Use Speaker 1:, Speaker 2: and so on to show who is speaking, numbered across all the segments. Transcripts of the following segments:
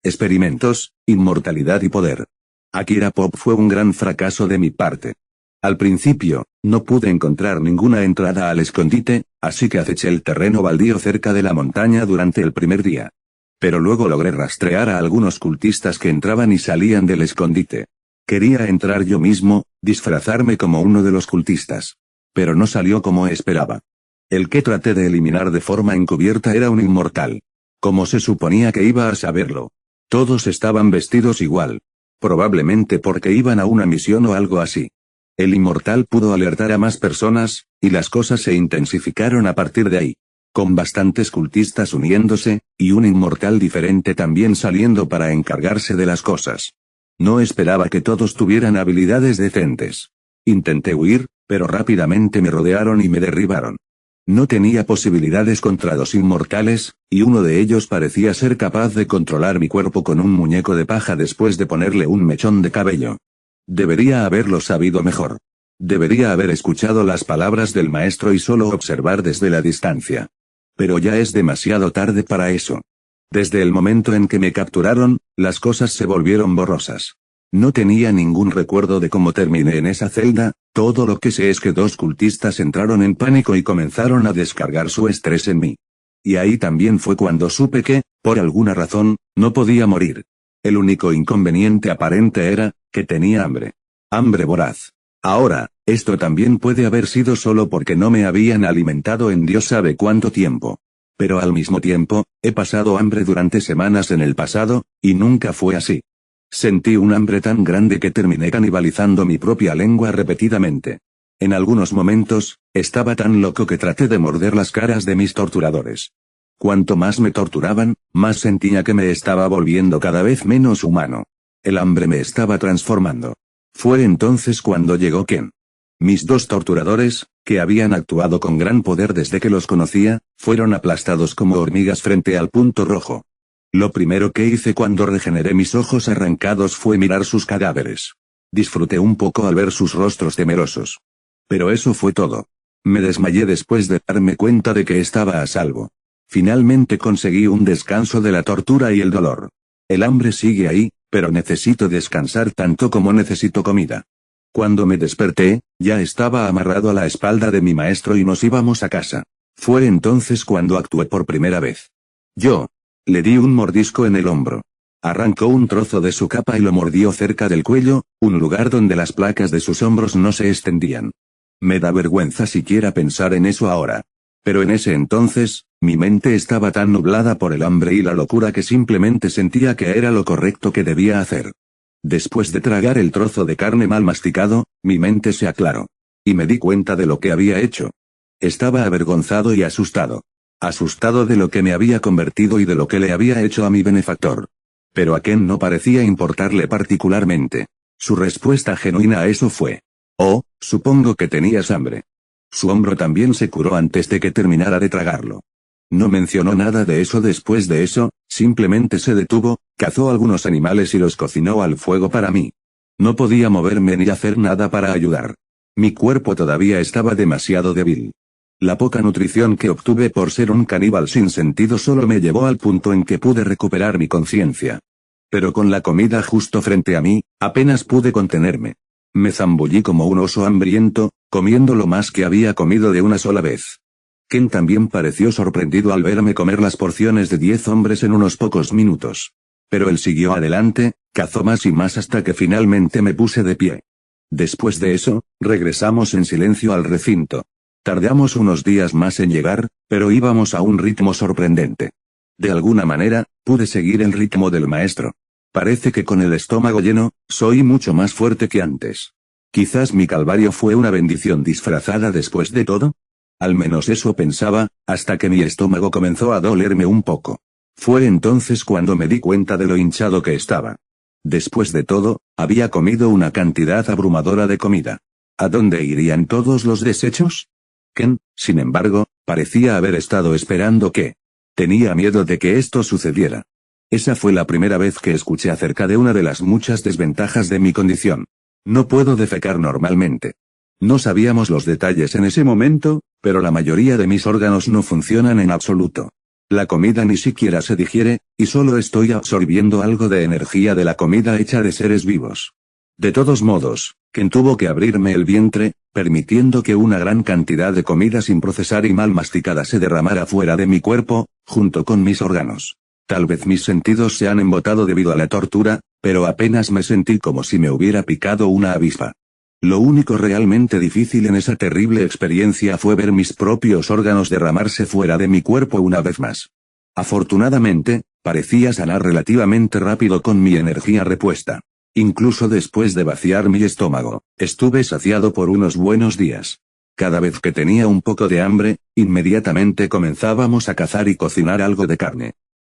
Speaker 1: Experimentos, inmortalidad y poder. Akira Pop fue un gran fracaso de mi parte. Al principio, no pude encontrar ninguna entrada al escondite, así que aceché el terreno baldío cerca de la montaña durante el primer día. Pero luego logré rastrear a algunos cultistas que entraban y salían del escondite. Quería entrar yo mismo, disfrazarme como uno de los cultistas. Pero no salió como esperaba. El que traté de eliminar de forma encubierta era un inmortal. Como se suponía que iba a saberlo. Todos estaban vestidos igual. Probablemente porque iban a una misión o algo así. El inmortal pudo alertar a más personas, y las cosas se intensificaron a partir de ahí. Con bastantes cultistas uniéndose, y un inmortal diferente también saliendo para encargarse de las cosas. No esperaba que todos tuvieran habilidades decentes. Intenté huir, pero rápidamente me rodearon y me derribaron. No tenía posibilidades contra dos inmortales, y uno de ellos parecía ser capaz de controlar mi cuerpo con un muñeco de paja después de ponerle un mechón de cabello. Debería haberlo sabido mejor. Debería haber escuchado las palabras del maestro y solo observar desde la distancia. Pero ya es demasiado tarde para eso. Desde el momento en que me capturaron, las cosas se volvieron borrosas. No tenía ningún recuerdo de cómo terminé en esa celda, todo lo que sé es que dos cultistas entraron en pánico y comenzaron a descargar su estrés en mí. Y ahí también fue cuando supe que, por alguna razón, no podía morir. El único inconveniente aparente era, que tenía hambre. Hambre voraz. Ahora, esto también puede haber sido solo porque no me habían alimentado en Dios sabe cuánto tiempo. Pero al mismo tiempo, he pasado hambre durante semanas en el pasado, y nunca fue así. Sentí un hambre tan grande que terminé canibalizando mi propia lengua repetidamente. En algunos momentos, estaba tan loco que traté de morder las caras de mis torturadores. Cuanto más me torturaban, más sentía que me estaba volviendo cada vez menos humano. El hambre me estaba transformando. Fue entonces cuando llegó Ken. Mis dos torturadores, que habían actuado con gran poder desde que los conocía, fueron aplastados como hormigas frente al punto rojo. Lo primero que hice cuando regeneré mis ojos arrancados fue mirar sus cadáveres. Disfruté un poco al ver sus rostros temerosos. Pero eso fue todo. Me desmayé después de darme cuenta de que estaba a salvo. Finalmente conseguí un descanso de la tortura y el dolor. El hambre sigue ahí, pero necesito descansar tanto como necesito comida. Cuando me desperté, ya estaba amarrado a la espalda de mi maestro y nos íbamos a casa. Fue entonces cuando actué por primera vez. Le di un mordisco en el hombro. Arrancó un trozo de su capa y lo mordió cerca del cuello, un lugar donde las placas de sus hombros no se extendían. Me da vergüenza siquiera pensar en eso ahora. Pero en ese entonces, mi mente estaba tan nublada por el hambre y la locura que simplemente sentía que era lo correcto que debía hacer. Después de tragar el trozo de carne mal masticado, mi mente se aclaró. Y me di cuenta de lo que había hecho. Estaba avergonzado y asustado. Asustado de lo que me había convertido y de lo que le había hecho a mi benefactor. Pero a Ken no parecía importarle particularmente. Su respuesta genuina a eso fue: «Oh, supongo que tenías hambre». Su hombro también se curó antes de que terminara de tragarlo. No mencionó nada de eso después de eso, simplemente se detuvo, cazó algunos animales y los cocinó al fuego para mí. No podía moverme ni hacer nada para ayudar. Mi cuerpo todavía estaba demasiado débil. La poca nutrición que obtuve por ser un caníbal sin sentido solo me llevó al punto en que pude recuperar mi conciencia. Pero con la comida justo frente a mí, apenas pude contenerme. Me zambullí como un oso hambriento, comiendo lo más que había comido de una sola vez. Ken también pareció sorprendido al verme comer las porciones de 10 hombres en unos pocos minutos. Pero él siguió adelante, cazó más y más hasta que finalmente me puse de pie. Después de eso, regresamos en silencio al recinto. Tardamos unos días más en llegar, pero íbamos a un ritmo sorprendente. De alguna manera, pude seguir el ritmo del maestro. Parece que con el estómago lleno, soy mucho más fuerte que antes. Quizás mi calvario fue una bendición disfrazada después de todo. Al menos eso pensaba, hasta que mi estómago comenzó a dolerme un poco. Fue entonces cuando me di cuenta de lo hinchado que estaba. Después de todo, había comido una cantidad abrumadora de comida. ¿A dónde irían todos los desechos? Ken, sin embargo, parecía haber estado esperando que... Tenía miedo de que esto sucediera. Esa fue la primera vez que escuché acerca de una de las muchas desventajas de mi condición. No puedo defecar normalmente. No sabíamos los detalles en ese momento, pero la mayoría de mis órganos no funcionan en absoluto. La comida ni siquiera se digiere, y solo estoy absorbiendo algo de energía de la comida hecha de seres vivos. De todos modos, Ken tuvo que abrirme el vientre, permitiendo que una gran cantidad de comida sin procesar y mal masticada se derramara fuera de mi cuerpo, junto con mis órganos. Tal vez mis sentidos se han embotado debido a la tortura, pero apenas me sentí como si me hubiera picado una avispa. Lo único realmente difícil en esa terrible experiencia fue ver mis propios órganos derramarse fuera de mi cuerpo una vez más. Afortunadamente, parecía sanar relativamente rápido con mi energía repuesta. Incluso después de vaciar mi estómago, estuve saciado por unos buenos días. Cada vez que tenía un poco de hambre, inmediatamente comenzábamos a cazar y cocinar algo de carne.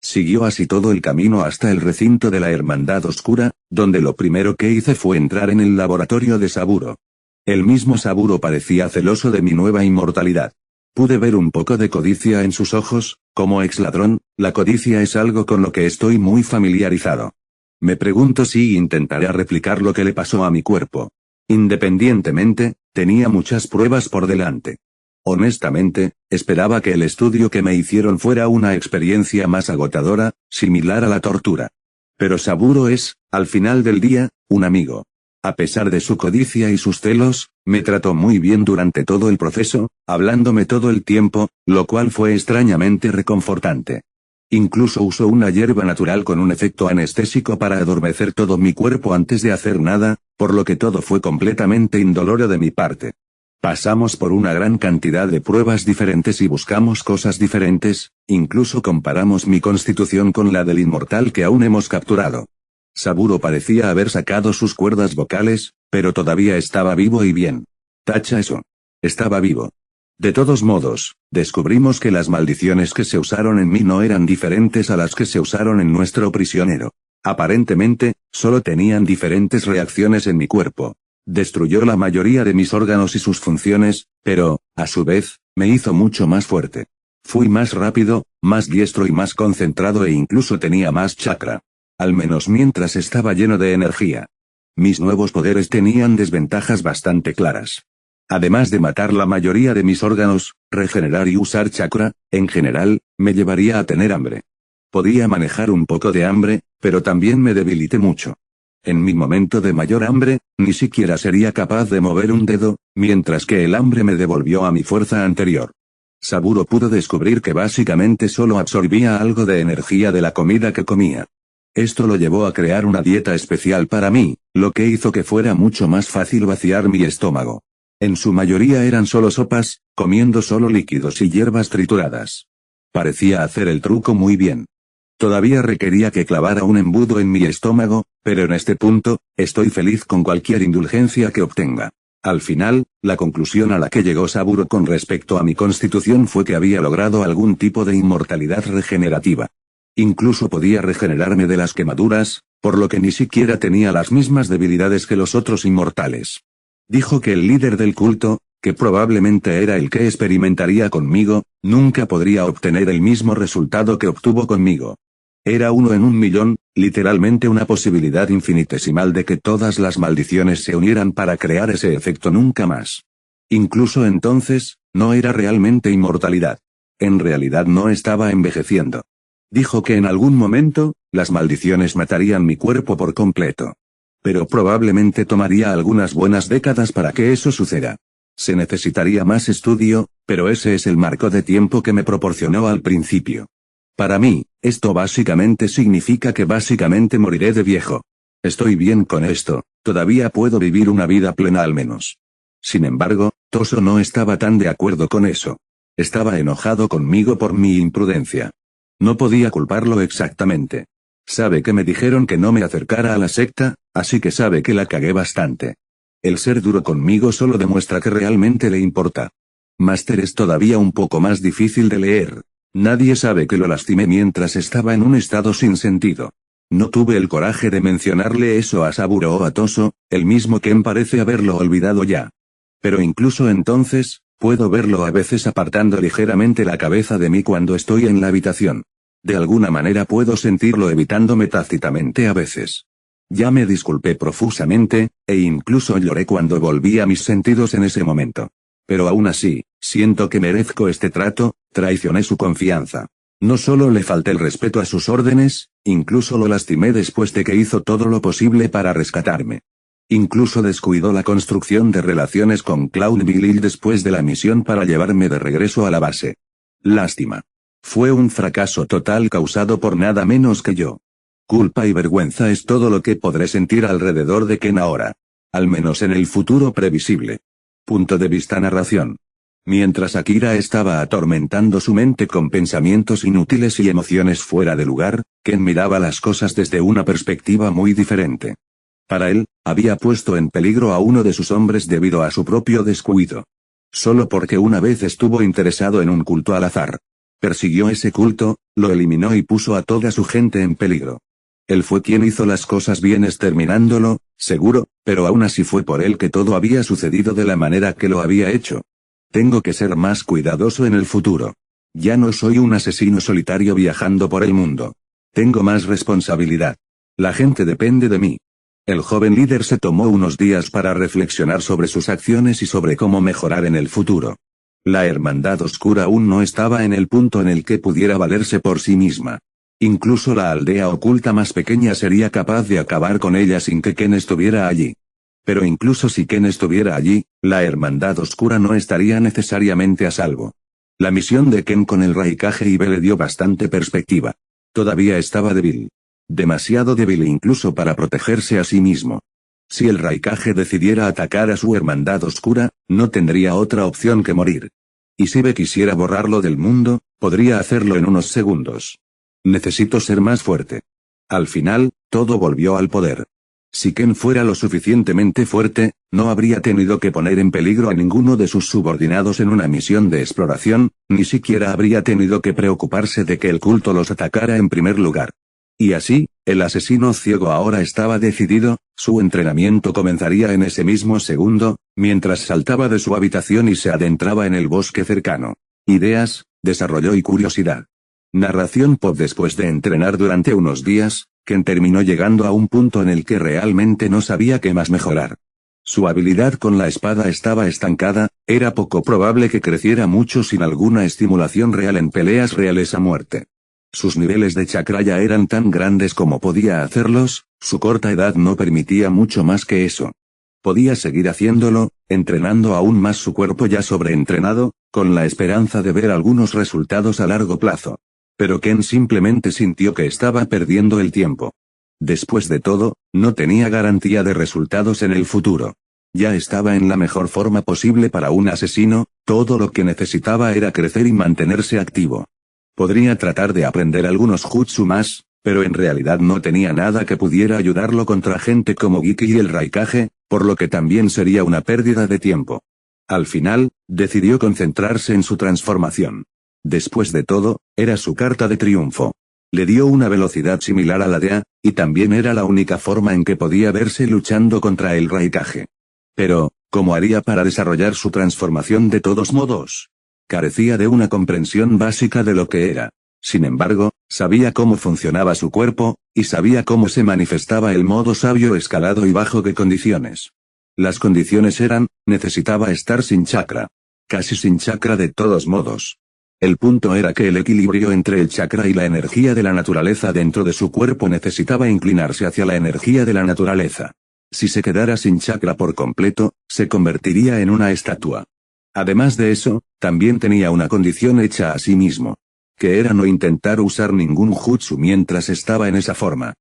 Speaker 1: Siguió así todo el camino hasta el recinto de la Hermandad Oscura, donde lo primero que hice fue entrar en el laboratorio de Saburo. El mismo Saburo parecía celoso de mi nueva inmortalidad. Pude ver un poco de codicia en sus ojos. Como exladrón, la codicia es algo con lo que estoy muy familiarizado. Me pregunto si intentaré replicar lo que le pasó a mi cuerpo. Independientemente, tenía muchas pruebas por delante. Honestamente, esperaba que el estudio que me hicieron fuera una experiencia más agotadora, similar a la tortura. Pero Saburo es, al final del día, un amigo. A pesar de su codicia y sus celos, me trató muy bien durante todo el proceso, hablándome todo el tiempo, lo cual fue extrañamente reconfortante. Incluso usó una hierba natural con un efecto anestésico para adormecer todo mi cuerpo antes de hacer nada, por lo que todo fue completamente indoloro de mi parte. Pasamos por una gran cantidad de pruebas diferentes y buscamos cosas diferentes, incluso comparamos mi constitución con la del inmortal que aún hemos capturado. Saburo parecía haber sacado sus cuerdas vocales, pero todavía estaba vivo y bien. Tacha eso. Estaba vivo. De todos modos, descubrimos que las maldiciones que se usaron en mí no eran diferentes a las que se usaron en nuestro prisionero. Aparentemente, solo tenían diferentes reacciones en mi cuerpo. Destruyó la mayoría de mis órganos y sus funciones, pero, a su vez, me hizo mucho más fuerte. Fui más rápido, más diestro y más concentrado e incluso tenía más chakra. Al menos mientras estaba lleno de energía. Mis nuevos poderes tenían desventajas bastante claras. Además de matar la mayoría de mis órganos, regenerar y usar chakra, en general, me llevaría a tener hambre. Podía manejar un poco de hambre, pero también me debilité mucho. En mi momento de mayor hambre, ni siquiera sería capaz de mover un dedo, mientras que el hambre me devolvió a mi fuerza anterior. Saburo pudo descubrir que básicamente solo absorbía algo de energía de la comida que comía. Esto lo llevó a crear una dieta especial para mí, lo que hizo que fuera mucho más fácil vaciar mi estómago. En su mayoría eran solo sopas, comiendo solo líquidos y hierbas trituradas. Parecía hacer el truco muy bien. Todavía requería que clavara un embudo en mi estómago, pero en este punto, estoy feliz con cualquier indulgencia que obtenga. Al final, la conclusión a la que llegó Saburo con respecto a mi constitución fue que había logrado algún tipo de inmortalidad regenerativa. Incluso podía regenerarme de las quemaduras, por lo que ni siquiera tenía las mismas debilidades que los otros inmortales. Dijo que el líder del culto, que probablemente era el que experimentaría conmigo, nunca podría obtener el mismo resultado que obtuvo conmigo. Era 1 en 1.000.000, literalmente una posibilidad infinitesimal de que todas las maldiciones se unieran para crear ese efecto nunca más. Incluso entonces, no era realmente inmortalidad. En realidad no estaba envejeciendo. Dijo que en algún momento, las maldiciones matarían mi cuerpo por completo. Pero probablemente tomaría algunas buenas décadas para que eso suceda. Se necesitaría más estudio, pero ese es el marco de tiempo que me proporcionó al principio. Para mí, esto básicamente significa que básicamente moriré de viejo. Estoy bien con esto, todavía puedo vivir una vida plena al menos. Sin embargo, Toso no estaba tan de acuerdo con eso. Estaba enojado conmigo por mi imprudencia. No podía culparlo exactamente. Sabe que me dijeron que no me acercara a la secta, así que sabe que la cagué bastante. El ser duro conmigo solo demuestra que realmente le importa. Master es todavía un poco más difícil de leer. Nadie sabe que lo lastimé mientras estaba en un estado sin sentido. No tuve el coraje de mencionarle eso a Saburo o a Toso, el mismo Ken parece haberlo olvidado ya. Pero incluso entonces, puedo verlo a veces apartando ligeramente la cabeza de mí cuando estoy en la habitación. De alguna manera puedo sentirlo evitándome tácitamente a veces. Ya me disculpé profusamente, e incluso lloré cuando volví a mis sentidos en ese momento. Pero aún así, siento que merezco este trato, traicioné su confianza. No solo le falté el respeto a sus órdenes, incluso lo lastimé después de que hizo todo lo posible para rescatarme. Incluso descuidó la construcción de relaciones con Cloud Billy después de la misión para llevarme de regreso a la base. Lástima. Fue un fracaso total causado por nada menos que yo. Culpa y vergüenza es todo lo que podré sentir alrededor de Ken ahora. Al menos en el futuro previsible. Punto de vista narración. Mientras Akira estaba atormentando su mente con pensamientos inútiles y emociones fuera de lugar, Ken miraba las cosas desde una perspectiva muy diferente. Para él, había puesto en peligro a uno de sus hombres debido a su propio descuido. Solo porque una vez estuvo interesado en un culto al azar. Persiguió ese culto, lo eliminó y puso a toda su gente en peligro. Él fue quien hizo las cosas bien exterminándolo, seguro, pero aún así fue por él que todo había sucedido de la manera que lo había hecho. Tengo que ser más cuidadoso en el futuro. Ya no soy un asesino solitario viajando por el mundo. Tengo más responsabilidad. La gente depende de mí. El joven líder se tomó unos días para reflexionar sobre sus acciones y sobre cómo mejorar en el futuro. La Hermandad Oscura aún no estaba en el punto en el que pudiera valerse por sí misma. Incluso la aldea oculta más pequeña sería capaz de acabar con ella sin que Ken estuviera allí. Pero incluso si Ken estuviera allí, la Hermandad Oscura no estaría necesariamente a salvo. La misión de Ken con el Raikage Ibe le dio bastante perspectiva. Todavía estaba débil. Demasiado débil incluso para protegerse a sí mismo. Si el Raikage decidiera atacar a su Hermandad Oscura, no tendría otra opción que morir. Y si Ibe quisiera borrarlo del mundo, podría hacerlo en unos segundos. Necesito ser más fuerte. Al final, todo volvió al poder. Si Ken fuera lo suficientemente fuerte, no habría tenido que poner en peligro a ninguno de sus subordinados en una misión de exploración, ni siquiera habría tenido que preocuparse de que el culto los atacara en primer lugar. Y así, el asesino ciego ahora estaba decidido, su entrenamiento comenzaría en ese mismo segundo, mientras saltaba de su habitación y se adentraba en el bosque cercano. Ideas, desarrollo y curiosidad. Narración pop. Después de entrenar durante unos días, Ken terminó llegando a un punto en el que realmente no sabía qué más mejorar. Su habilidad con la espada estaba estancada, era poco probable que creciera mucho sin alguna estimulación real en peleas reales a muerte. Sus niveles de chakra ya eran tan grandes como podía hacerlos, su corta edad no permitía mucho más que eso. Podía seguir haciéndolo, entrenando aún más su cuerpo ya sobreentrenado, con la esperanza de ver algunos resultados a largo plazo. Pero Ken simplemente sintió que estaba perdiendo el tiempo. Después de todo, no tenía garantía de resultados en el futuro. Ya estaba en la mejor forma posible para un asesino, todo lo que necesitaba era crecer y mantenerse activo. Podría tratar de aprender algunos jutsu más, pero en realidad no tenía nada que pudiera ayudarlo contra gente como Giki y el Raikage, por lo que también sería una pérdida de tiempo. Al final, decidió concentrarse en su transformación. Después de todo, era su carta de triunfo. Le dio una velocidad similar a la de A, y también era la única forma en que podía verse luchando contra el Raikage. Pero, ¿cómo haría para desarrollar su transformación de todos modos? Carecía de una comprensión básica de lo que era. Sin embargo, sabía cómo funcionaba su cuerpo, y sabía cómo se manifestaba el modo sabio escalado y bajo qué condiciones. Las condiciones eran, necesitaba estar sin chakra. Casi sin chakra de todos modos. El punto era que el equilibrio entre el chakra y la energía de la naturaleza dentro de su cuerpo necesitaba inclinarse hacia la energía de la naturaleza. Si se quedara sin chakra por completo, se convertiría en una estatua. Además de eso, también tenía una condición hecha a sí mismo. Que era no intentar usar ningún jutsu mientras estaba en esa forma.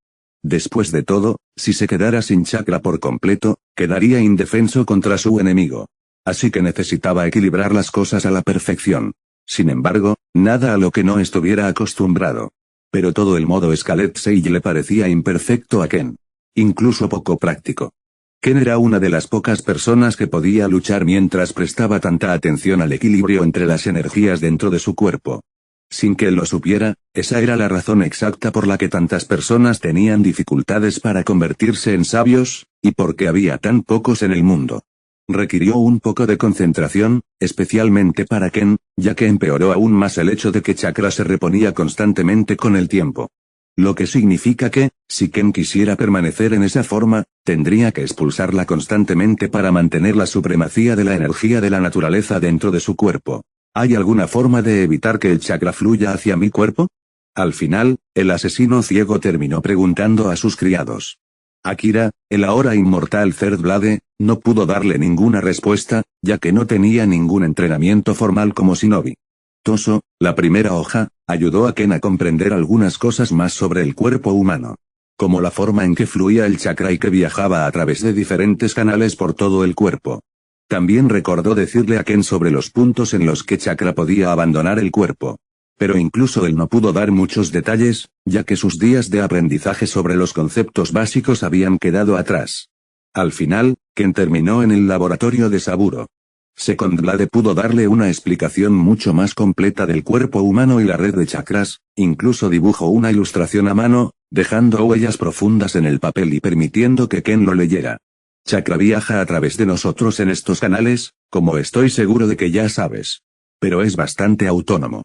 Speaker 1: Después de todo, si se quedara sin chakra por completo, quedaría indefenso contra su enemigo. Así que necesitaba equilibrar las cosas a la perfección. Sin embargo, nada a lo que no estuviera acostumbrado. Pero todo el modo Scalet Sage le parecía imperfecto a Ken. Incluso poco práctico. Ken era una de las pocas personas que podía luchar mientras prestaba tanta atención al equilibrio entre las energías dentro de su cuerpo. Sin que él lo supiera, esa era la razón exacta por la que tantas personas tenían dificultades para convertirse en sabios, y porque había tan pocos en el mundo. Requirió un poco de concentración, especialmente para Ken, ya que empeoró aún más el hecho de que chakra se reponía constantemente con el tiempo. Lo que significa que, si Ken quisiera permanecer en esa forma, tendría que expulsarla constantemente para mantener la supremacía de la energía de la naturaleza dentro de su cuerpo. ¿Hay alguna forma de evitar que el chakra fluya hacia mi cuerpo? Al final, el asesino ciego terminó preguntando a sus criados. Akira, el ahora inmortal Third Blade, no pudo darle ninguna respuesta, ya que no tenía ningún entrenamiento formal como shinobi. Toso, la primera hoja, ayudó a Ken a comprender algunas cosas más sobre el cuerpo humano. Como la forma en que fluía el chakra y que viajaba a través de diferentes canales por todo el cuerpo. También recordó decirle a Ken sobre los puntos en los que chakra podía abandonar el cuerpo. Pero incluso él no pudo dar muchos detalles, ya que sus días de aprendizaje sobre los conceptos básicos habían quedado atrás. Al final, Ken terminó en el laboratorio de Saburo. Second Blade pudo darle una explicación mucho más completa del cuerpo humano y la red de chakras, incluso dibujó una ilustración a mano, dejando huellas profundas en el papel y permitiendo que Ken lo leyera. Chakra viaja a través de nosotros en estos canales, como estoy seguro de que ya sabes. Pero es bastante autónomo.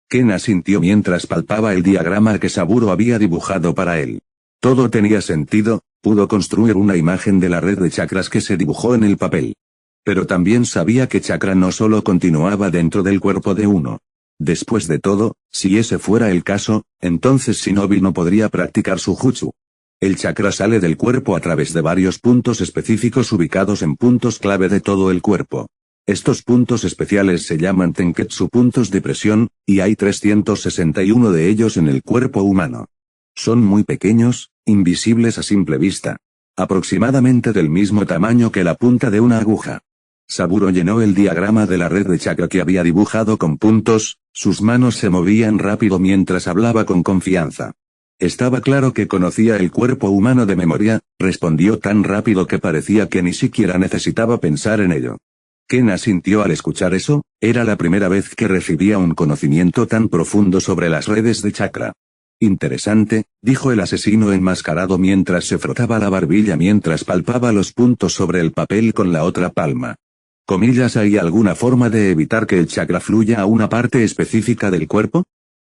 Speaker 1: Ken asintió mientras palpaba el diagrama que Saburo había dibujado para él. Todo tenía sentido, pudo construir una imagen de la red de chakras que se dibujó en el papel. Pero también sabía que chakra no solo continuaba dentro del cuerpo de uno. Después de todo, si ese fuera el caso, entonces Shinobi no podría practicar su jutsu. El chakra sale del cuerpo a través de varios puntos específicos ubicados en puntos clave de todo el cuerpo. Estos puntos especiales se llaman Tenketsu puntos de presión, y hay 361 de ellos en el cuerpo humano. Son muy pequeños, invisibles a simple vista. Aproximadamente del mismo tamaño que la punta de una aguja. Saburo llenó el diagrama de la red de chakra que había dibujado con puntos, sus manos se movían rápido mientras hablaba con confianza. Estaba claro que conocía el cuerpo humano de memoria, respondió tan rápido que parecía que ni siquiera necesitaba pensar en ello. Ken asintió al escuchar eso, era la primera vez que recibía un conocimiento tan profundo sobre las redes de chakra. Interesante, dijo el asesino enmascarado mientras se frotaba la barbilla mientras palpaba los puntos sobre el papel con la otra palma. Comillas, ¿hay alguna forma de evitar que el chakra fluya a una parte específica del cuerpo?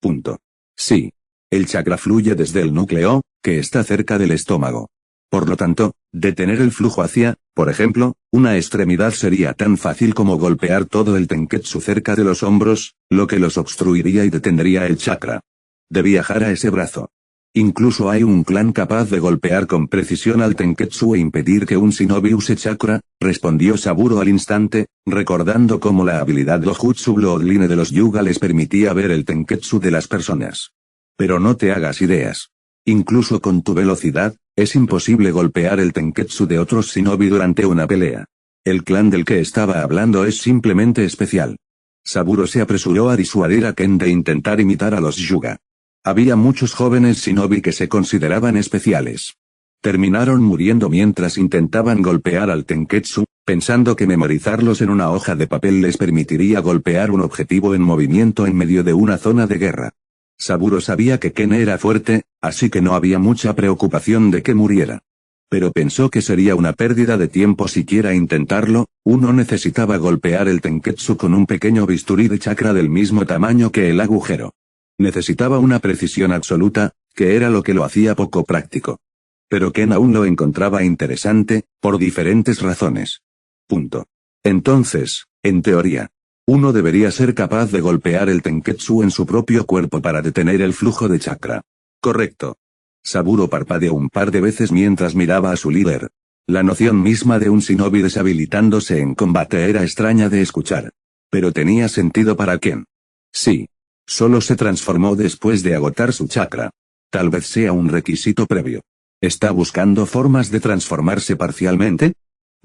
Speaker 1: Punto. Sí. El chakra fluye desde el núcleo, que está cerca del estómago. Por lo tanto, detener el flujo hacia, por ejemplo, una extremidad sería tan fácil como golpear todo el tenketsu cerca de los hombros, lo que los obstruiría y detendría el chakra. De viajar a ese brazo. Incluso hay un clan capaz de golpear con precisión al tenketsu e impedir que un shinobi use chakra, respondió Saburo al instante, recordando cómo la habilidad Dojutsu Bloodline de los Yuga les permitía ver el tenketsu de las personas. Pero no te hagas ideas. Incluso con tu velocidad, es imposible golpear el tenketsu de otros shinobi durante una pelea. El clan del que estaba hablando es simplemente especial. Saburo se apresuró a disuadir a Ken de intentar imitar a los Yuga. Había muchos jóvenes shinobi que se consideraban especiales. Terminaron muriendo mientras intentaban golpear al tenketsu, pensando que memorizarlos en una hoja de papel les permitiría golpear un objetivo en movimiento en medio de una zona de guerra. Saburo sabía que Ken era fuerte, así que no había mucha preocupación de que muriera. Pero pensó que sería una pérdida de tiempo siquiera intentarlo, uno necesitaba golpear el tenketsu con un pequeño bisturí de chakra del mismo tamaño que el agujero. Necesitaba una precisión absoluta, que era lo que lo hacía poco práctico. Pero Ken aún lo encontraba interesante, por diferentes razones. Punto. Entonces, en teoría, uno debería ser capaz de golpear el tenketsu en su propio cuerpo para detener el flujo de chakra. Correcto. Saburo parpadeó un par de veces mientras miraba a su líder. La noción misma de un shinobi deshabilitándose en combate era extraña de escuchar. Pero tenía sentido para Ken. Sí. Solo se transformó después de agotar su chakra. Tal vez sea un requisito previo. ¿Está buscando formas de transformarse parcialmente?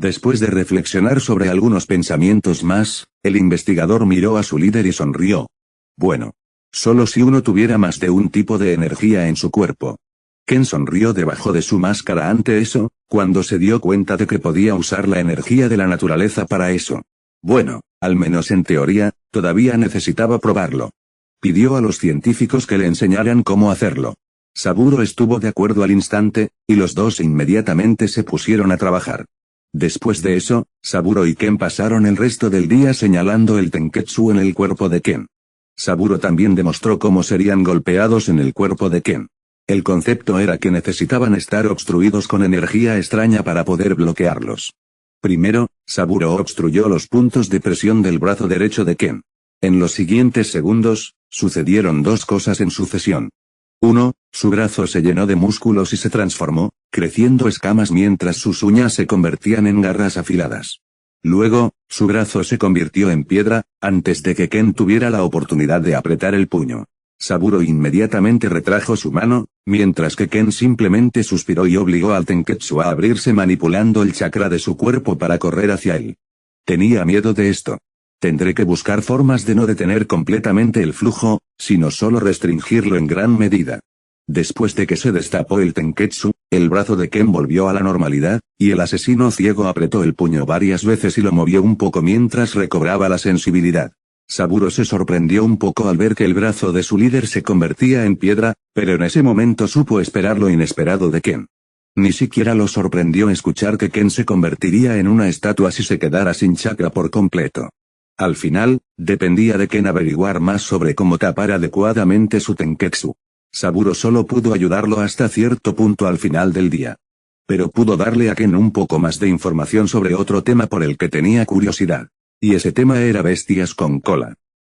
Speaker 1: Después de reflexionar sobre algunos pensamientos más, el investigador miró a su líder y sonrió. Bueno. Solo si uno tuviera más de un tipo de energía en su cuerpo. Ken sonrió debajo de su máscara ante eso, cuando se dio cuenta de que podía usar la energía de la naturaleza para eso. Bueno, al menos en teoría, todavía necesitaba probarlo. Pidió a los científicos que le enseñaran cómo hacerlo. Saburo estuvo de acuerdo al instante, y los dos inmediatamente se pusieron a trabajar. Después de eso, Saburo y Ken pasaron el resto del día señalando el tenketsu en el cuerpo de Ken. Saburo también demostró cómo serían golpeados en el cuerpo de Ken. El concepto era que necesitaban estar obstruidos con energía extraña para poder bloquearlos. Primero, Saburo obstruyó los puntos de presión del brazo derecho de Ken. En los siguientes segundos, sucedieron dos cosas en sucesión. 1. Su brazo se llenó de músculos y se transformó, creciendo escamas mientras sus uñas se convertían en garras afiladas. Luego, su brazo se convirtió en piedra, antes de que Ken tuviera la oportunidad de apretar el puño. Saburo inmediatamente retrajo su mano, mientras que Ken simplemente suspiró y obligó al Tenketsu a abrirse manipulando el chakra de su cuerpo para correr hacia él. Tenía miedo de esto. Tendré que buscar formas de no detener completamente el flujo, sino solo restringirlo en gran medida. Después de que se destapó el Tenketsu, el brazo de Ken volvió a la normalidad, y el asesino ciego apretó el puño varias veces y lo movió un poco mientras recobraba la sensibilidad. Saburo se sorprendió un poco al ver que el brazo de su líder se convertía en piedra, pero en ese momento supo esperar lo inesperado de Ken. Ni siquiera lo sorprendió escuchar que Ken se convertiría en una estatua si se quedara sin chakra por completo. Al final, dependía de Ken averiguar más sobre cómo tapar adecuadamente su Tenketsu. Saburo solo pudo ayudarlo hasta cierto punto al final del día. Pero pudo darle a Ken un poco más de información sobre otro tema por el que tenía curiosidad. Y ese tema era bestias con cola.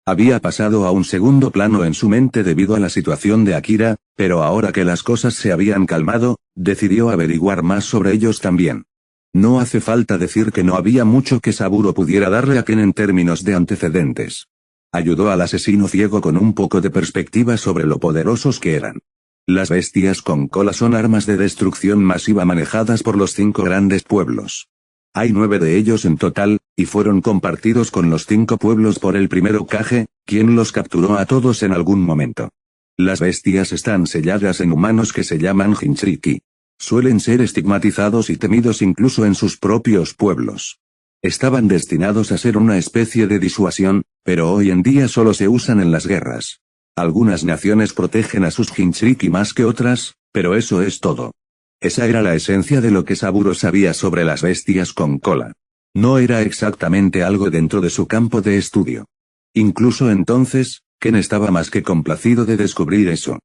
Speaker 1: Había pasado a un segundo plano en su mente debido a la situación de Akira, pero ahora que las cosas se habían calmado, decidió averiguar más sobre ellos también. No hace falta decir que no había mucho que Saburo pudiera darle a Ken en términos de antecedentes. Ayudó al asesino ciego con un poco de perspectiva sobre lo poderosos que eran. Las bestias con cola son armas de destrucción masiva manejadas por los 5 grandes pueblos. Hay 9 de ellos en total, y fueron compartidos con los 5 pueblos por el primer Hokage, quien los capturó a todos en algún momento. Las bestias están selladas en humanos que se llaman Jinchuriki. Suelen ser estigmatizados y temidos incluso en sus propios pueblos. Estaban destinados a ser una especie de disuasión, pero hoy en día solo se usan en las guerras. Algunas naciones protegen a sus Jinchuriki más que otras, pero eso es todo. Esa era la esencia de lo que Saburo sabía sobre las bestias con cola. No era exactamente algo dentro de su campo de estudio. Incluso entonces, Ken estaba más que complacido de descubrir eso.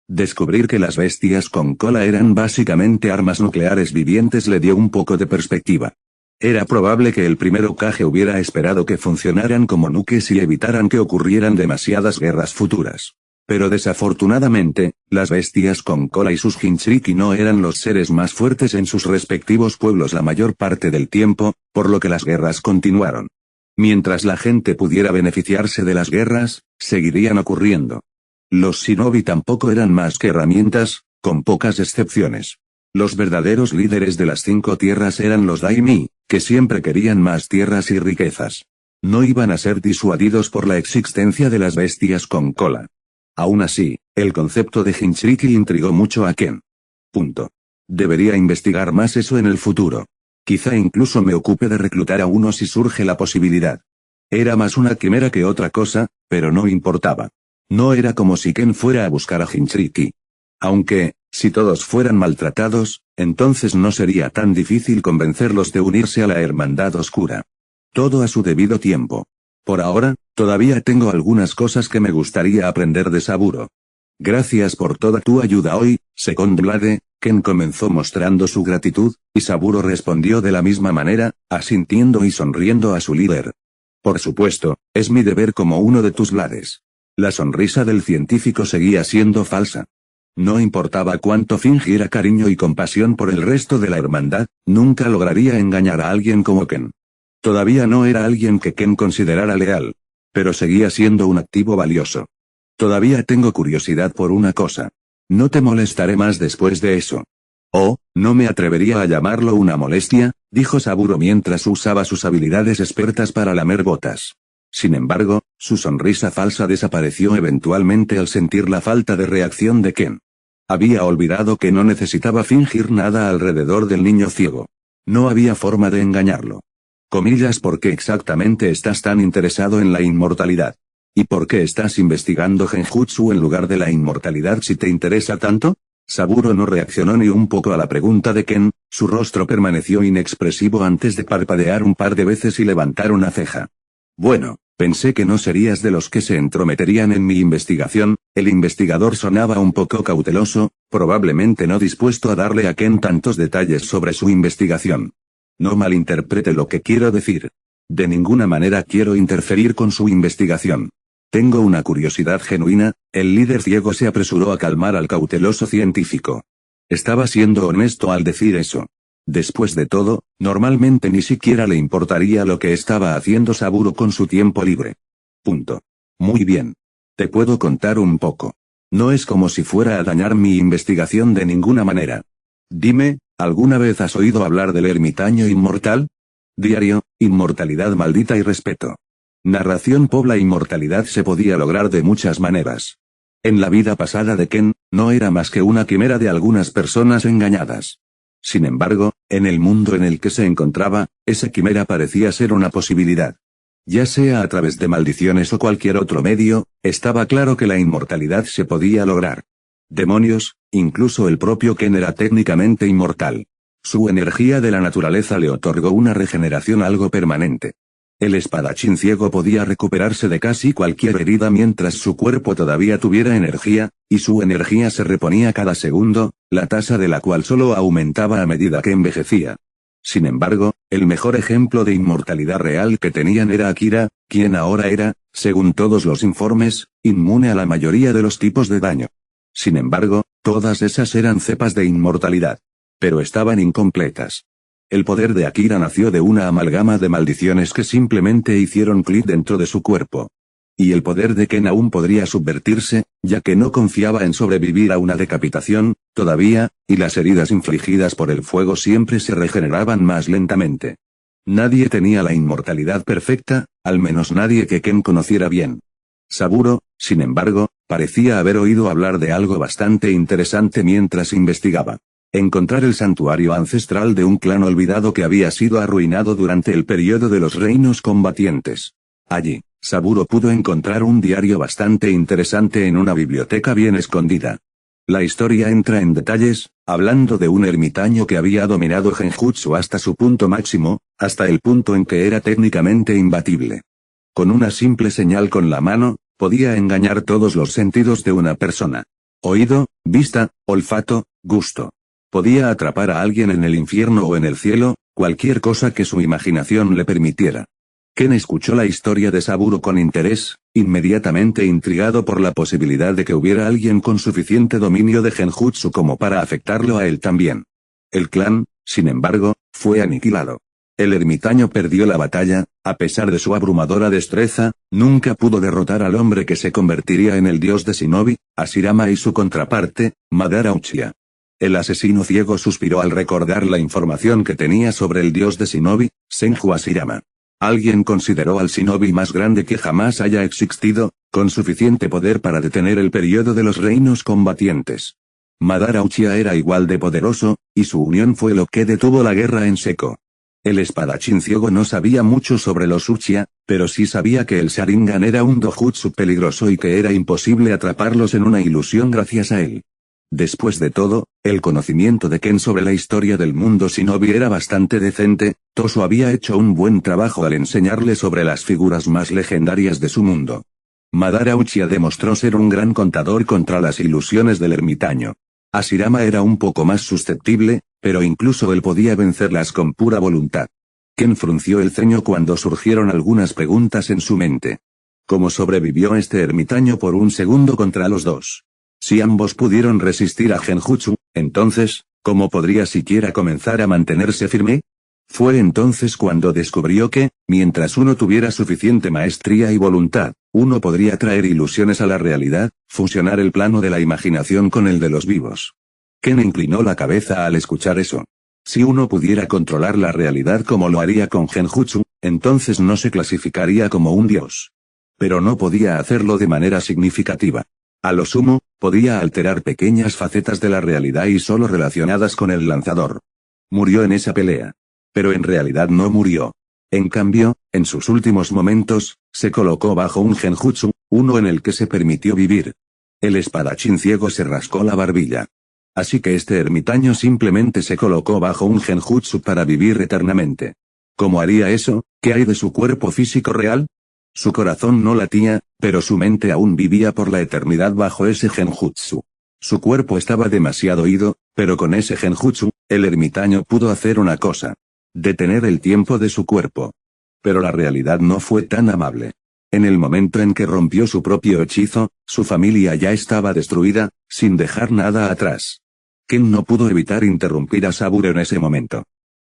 Speaker 1: Descubrir que las bestias con cola eran básicamente armas nucleares vivientes le dio un poco de perspectiva. Era probable que el primer Hokage hubiera esperado que funcionaran como nuques y evitaran que ocurrieran demasiadas guerras futuras. Pero desafortunadamente, las bestias con cola y sus Jinchuriki no eran los seres más fuertes en sus respectivos pueblos la mayor parte del tiempo, por lo que las guerras continuaron. Mientras la gente pudiera beneficiarse de las guerras, seguirían ocurriendo. Los shinobi tampoco eran más que herramientas, con pocas excepciones. Los verdaderos líderes de las 5 tierras eran los daimi, que siempre querían más tierras y riquezas. No iban a ser disuadidos por la existencia de las bestias con cola. Aún así, el concepto de Jinchuriki intrigó mucho a Ken. Debería investigar más eso en el futuro. Quizá incluso me ocupe de reclutar a uno si surge la posibilidad. Era más una quimera que otra cosa, pero no importaba. No era como si Ken fuera a buscar a Jinchuriki. Aunque, si todos fueran maltratados, entonces no sería tan difícil convencerlos de unirse a la Hermandad Oscura. Todo a su debido tiempo. Por ahora, todavía tengo algunas cosas que me gustaría aprender de Saburo. Gracias por toda tu ayuda hoy, Second Blade. Ken comenzó mostrando su gratitud, y Saburo respondió de la misma manera, asintiendo y sonriendo a su líder. Por supuesto, es mi deber como uno de tus Blades. La sonrisa del científico seguía siendo falsa. No importaba cuánto fingiera cariño y compasión por el resto de la hermandad, nunca lograría engañar a alguien como Ken. Todavía no era alguien que Ken considerara leal. Pero seguía siendo un activo valioso. Todavía tengo curiosidad por una cosa. No te molestaré más después de eso. Oh, no me atrevería a llamarlo una molestia, dijo Saburo mientras usaba sus habilidades expertas para lamer botas. Sin embargo, su sonrisa falsa desapareció eventualmente al sentir la falta de reacción de Ken. Había olvidado que no necesitaba fingir nada alrededor del niño ciego. No había forma de engañarlo. Comillas, ¿por qué exactamente estás tan interesado en la inmortalidad? ¿Y por qué estás investigando Genjutsu en lugar de la inmortalidad si te interesa tanto? Saburo no reaccionó ni un poco a la pregunta de Ken, su rostro permaneció inexpresivo antes de parpadear un par de veces y levantar una ceja. Bueno, pensé que no serías de los que se entrometerían en mi investigación. El investigador sonaba un poco cauteloso, probablemente no dispuesto a darle a Ken tantos detalles sobre su investigación. No malinterprete lo que quiero decir. De ninguna manera quiero interferir con su investigación. Tengo una curiosidad genuina. El líder ciego se apresuró a calmar al cauteloso científico. Estaba siendo honesto al decir eso. Después de todo, normalmente ni siquiera le importaría lo que estaba haciendo Saburo con su tiempo libre. Punto. Muy bien. Te puedo contar un poco. No es como si fuera a dañar mi investigación de ninguna manera. Dime, ¿alguna vez has oído hablar del ermitaño inmortal? Diario, inmortalidad maldita y respeto. Narración. La inmortalidad se podía lograr de muchas maneras. En la vida pasada de Ken, no era más que una quimera de algunas personas engañadas. Sin embargo, en el mundo en el que se encontraba, esa quimera parecía ser una posibilidad. Ya sea a través de maldiciones o cualquier otro medio, estaba claro que la inmortalidad se podía lograr. Demonios, incluso el propio Ken era técnicamente inmortal. Su energía de la naturaleza le otorgó una regeneración algo permanente. El espadachín ciego podía recuperarse de casi cualquier herida mientras su cuerpo todavía tuviera energía, y su energía se reponía cada segundo, la tasa de la cual solo aumentaba a medida que envejecía. Sin embargo, el mejor ejemplo de inmortalidad real que tenían era Akira, quien ahora era, según todos los informes, inmune a la mayoría de los tipos de daño. Sin embargo, todas esas eran cepas de inmortalidad. Pero estaban incompletas. El poder de Akira nació de una amalgama de maldiciones que simplemente hicieron clic dentro de su cuerpo. Y el poder de Ken aún podría subvertirse, ya que no confiaba en sobrevivir a una decapitación, todavía, y las heridas infligidas por el fuego siempre se regeneraban más lentamente. Nadie tenía la inmortalidad perfecta, al menos nadie que Ken conociera bien. Saburo, sin embargo, parecía haber oído hablar de algo bastante interesante mientras investigaba. Encontrar el santuario ancestral de un clan olvidado que había sido arruinado durante el periodo de los reinos combatientes. Allí, Saburo pudo encontrar un diario bastante interesante en una biblioteca bien escondida. La historia entra en detalles, hablando de un ermitaño que había dominado Genjutsu hasta su punto máximo, hasta el punto en que era técnicamente imbatible. Con una simple señal con la mano, podía engañar todos los sentidos de una persona. Oído, vista, olfato, gusto. Podía atrapar a alguien en el infierno o en el cielo, cualquier cosa que su imaginación le permitiera. Ken escuchó la historia de Saburo con interés, inmediatamente intrigado por la posibilidad de que hubiera alguien con suficiente dominio de Genjutsu como para afectarlo a él también. El clan, sin embargo, fue aniquilado. El ermitaño perdió la batalla, a pesar de su abrumadora destreza, nunca pudo derrotar al hombre que se convertiría en el dios de Shinobi, Hashirama y su contraparte, Madara Uchiha. El asesino ciego suspiró al recordar la información que tenía sobre el dios de Shinobi, Senju Hashirama. Alguien consideró al Shinobi más grande que jamás haya existido, con suficiente poder para detener el periodo de los reinos combatientes. Madara Uchiha era igual de poderoso, y su unión fue lo que detuvo la guerra en seco. El espadachín ciego no sabía mucho sobre los Uchiha, pero sí sabía que el Sharingan era un dojutsu peligroso y que era imposible atraparlos en una ilusión gracias a él. Después de todo, el conocimiento de Ken sobre la historia del mundo shinobi era bastante decente. Tosu había hecho un buen trabajo al enseñarle sobre las figuras más legendarias de su mundo. Madara Uchiha demostró ser un gran contador contra las ilusiones del ermitaño. Hashirama era un poco más susceptible, pero incluso él podía vencerlas con pura voluntad. Ken frunció el ceño cuando surgieron algunas preguntas en su mente. ¿Cómo sobrevivió este ermitaño por un segundo contra los dos? Si ambos pudieron resistir a Genjutsu, entonces, ¿cómo podría siquiera comenzar a mantenerse firme? Fue entonces cuando descubrió que, mientras uno tuviera suficiente maestría y voluntad, uno podría traer ilusiones a la realidad, fusionar el plano de la imaginación con el de los vivos. Ken inclinó la cabeza al escuchar eso. Si uno pudiera controlar la realidad como lo haría con Genjutsu, entonces no se clasificaría como un dios. Pero no podía hacerlo de manera significativa. A lo sumo, podía alterar pequeñas facetas de la realidad y solo relacionadas con el lanzador. Murió en esa pelea. Pero en realidad no murió. En cambio, en sus últimos momentos, se colocó bajo un genjutsu, uno en el que se permitió vivir. El espadachín ciego se rascó la barbilla. Así que este ermitaño simplemente se colocó bajo un genjutsu para vivir eternamente. ¿Cómo haría eso? ¿Qué hay de su cuerpo físico real? Su corazón no latía, pero su mente aún vivía por la eternidad bajo ese genjutsu. Su cuerpo estaba demasiado ido, pero con ese genjutsu, el ermitaño pudo hacer una cosa. Detener el tiempo de su cuerpo. Pero la realidad no fue tan amable. En el momento en que rompió su propio hechizo, su familia ya estaba destruida, sin dejar nada atrás. Ken no pudo evitar interrumpir a Saburo en ese momento.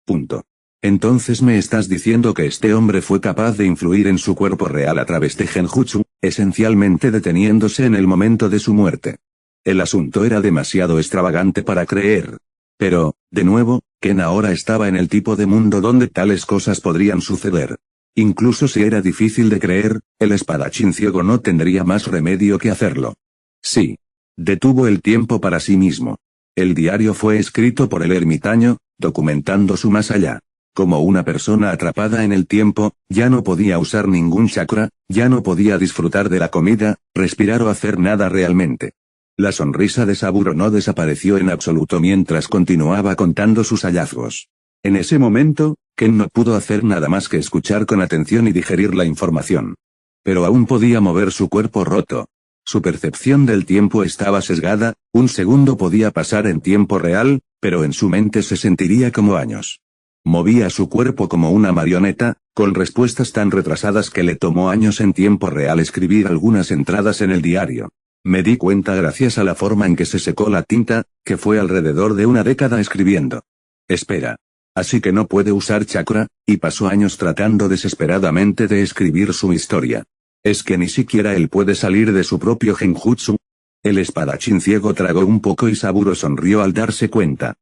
Speaker 1: Punto. Entonces me estás diciendo que este hombre fue capaz de influir en su cuerpo real a través de Genjutsu, esencialmente deteniéndose en el momento de su muerte. El asunto era demasiado extravagante para creer. Pero, de nuevo, Ken ahora estaba en el tipo de mundo donde tales cosas podrían suceder. Incluso si era difícil de creer, el espadachín ciego no tendría más remedio que hacerlo. Sí. Detuvo el tiempo para sí mismo. El diario fue escrito por el ermitaño, documentando su más allá. Como una persona atrapada en el tiempo, ya no podía usar ningún chakra, ya no podía disfrutar de la comida, respirar o hacer nada realmente. La sonrisa de Saburo no desapareció en absoluto mientras continuaba contando sus hallazgos. En ese momento, Ken no pudo hacer nada más que escuchar con atención y digerir la información. Pero aún podía mover su cuerpo roto. Su percepción del tiempo estaba sesgada, un segundo podía pasar en tiempo real, pero en su mente se sentiría como años. Movía su cuerpo como una marioneta, con respuestas tan retrasadas que le tomó años en tiempo real escribir algunas entradas en el diario. Me di cuenta gracias a la forma en que se secó la tinta, que fue alrededor de una década escribiendo. Espera. Así que no puede usar chakra, y pasó años tratando desesperadamente de escribir su historia. ¿Es que ni siquiera él puede salir de su propio genjutsu? El espadachín ciego tragó un poco y Saburo sonrió al darse cuenta.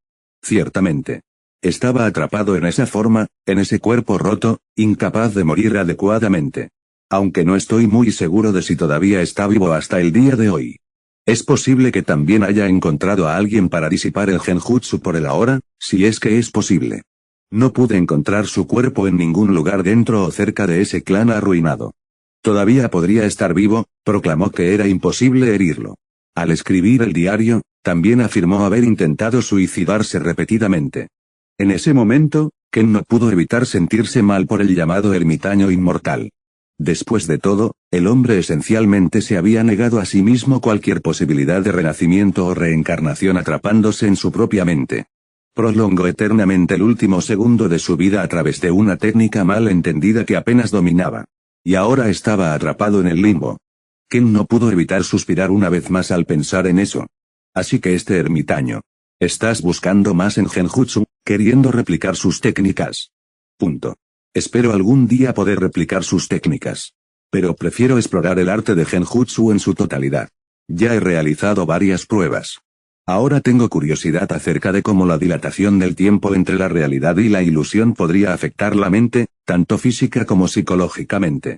Speaker 1: Ciertamente. Estaba atrapado en esa forma, en ese cuerpo roto, incapaz de morir adecuadamente. Aunque no estoy muy seguro de si todavía está vivo hasta el día de hoy. Es posible que también haya encontrado a alguien para disipar el genjutsu por el ahora, si es que es posible. No pude encontrar su cuerpo en ningún lugar dentro o cerca de ese clan arruinado. Todavía podría estar vivo, proclamó que era imposible herirlo. Al escribir el diario, también afirmó haber intentado suicidarse repetidamente. En ese momento, Ken no pudo evitar sentirse mal por el llamado ermitaño inmortal. Después de todo, el hombre esencialmente se había negado a sí mismo cualquier posibilidad de renacimiento o reencarnación atrapándose en su propia mente. Prolongó eternamente el último segundo de su vida a través de una técnica mal entendida que apenas dominaba. Y ahora estaba atrapado en el limbo. Ken no pudo evitar suspirar una vez más al pensar en eso. Así que este ermitaño. ¿Estás buscando más en genjutsu, queriendo replicar sus técnicas? Punto. Espero algún día poder replicar sus técnicas. Pero prefiero explorar el arte de genjutsu en su totalidad. Ya he realizado varias pruebas. Ahora tengo curiosidad acerca de cómo la dilatación del tiempo entre la realidad y la ilusión podría afectar la mente, tanto física como psicológicamente.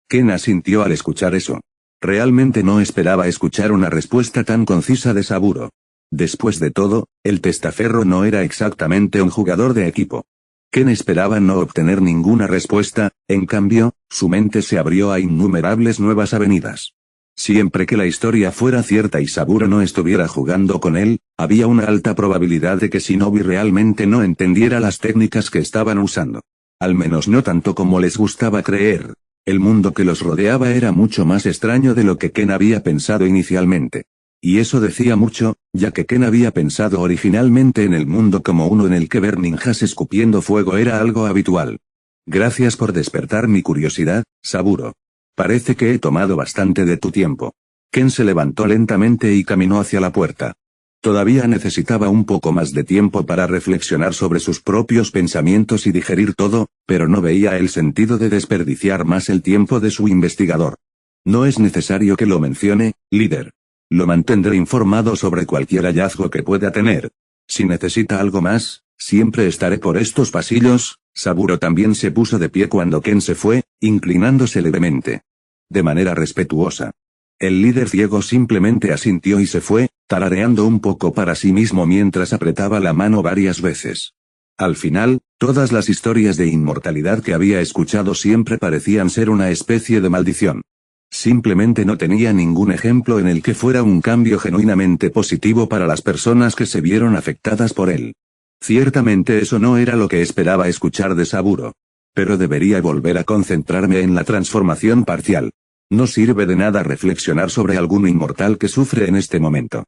Speaker 1: Ken asintió al escuchar eso. Realmente no esperaba escuchar una respuesta tan concisa de Saburo. Después de todo, el testaferro no era exactamente un jugador de equipo. Ken esperaba no obtener ninguna respuesta, en cambio, su mente se abrió a innumerables nuevas avenidas. Siempre que la historia fuera cierta y Saburo no estuviera jugando con él, había una alta probabilidad de que Shinobi realmente no entendiera las técnicas que estaban usando. Al menos no tanto como les gustaba creer. El mundo que los rodeaba era mucho más extraño de lo que Ken había pensado inicialmente. Y eso decía mucho, ya que Ken había pensado originalmente en el mundo como uno en el que ver ninjas escupiendo fuego era algo habitual. Gracias por despertar mi curiosidad, Saburo. Parece que he tomado bastante de tu tiempo. Ken se levantó lentamente y caminó hacia la puerta. Todavía necesitaba un poco más de tiempo para reflexionar sobre sus propios pensamientos y digerir todo, pero no veía el sentido de desperdiciar más el tiempo de su investigador. No es necesario que lo mencione, líder. Lo mantendré informado sobre cualquier hallazgo que pueda tener. Si necesita algo más, siempre estaré por estos pasillos. Saburo también se puso de pie cuando Ken se fue, inclinándose levemente. De manera respetuosa. El líder ciego simplemente asintió y se fue, tarareando un poco para sí mismo mientras apretaba la mano varias veces. Al final, todas las historias de inmortalidad que había escuchado siempre parecían ser una especie de maldición. Simplemente no tenía ningún ejemplo en el que fuera un cambio genuinamente positivo para las personas que se vieron afectadas por él. Ciertamente eso no era lo que esperaba escuchar de Saburo. Pero debería volver a concentrarme en la transformación parcial. No sirve de nada reflexionar sobre algún inmortal que sufre en este momento.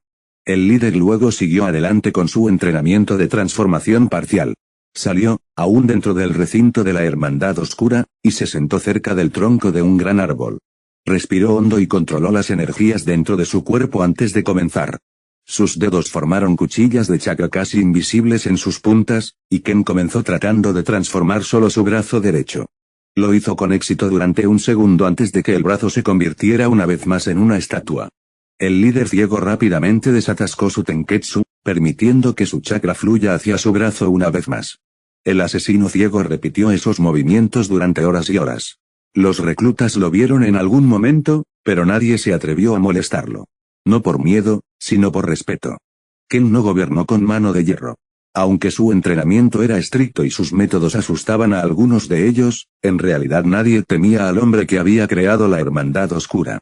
Speaker 1: El líder luego siguió adelante con su entrenamiento de transformación parcial. Salió, aún dentro del recinto de la Hermandad Oscura, y se sentó cerca del tronco de un gran árbol. Respiró hondo y controló las energías dentro de su cuerpo antes de comenzar. Sus dedos formaron cuchillas de chakra casi invisibles en sus puntas, y Ken comenzó tratando de transformar solo su brazo derecho. Lo hizo con éxito durante un segundo antes de que el brazo se convirtiera una vez más en una estatua. El líder ciego rápidamente desatascó su Tenketsu, permitiendo que su chakra fluya hacia su brazo una vez más. El asesino ciego repitió esos movimientos durante horas y horas. Los reclutas lo vieron en algún momento, pero nadie se atrevió a molestarlo. No por miedo, sino por respeto. Ken no gobernó con mano de hierro. Aunque su entrenamiento era estricto y sus métodos asustaban a algunos de ellos, en realidad nadie temía al hombre que había creado la Hermandad Oscura.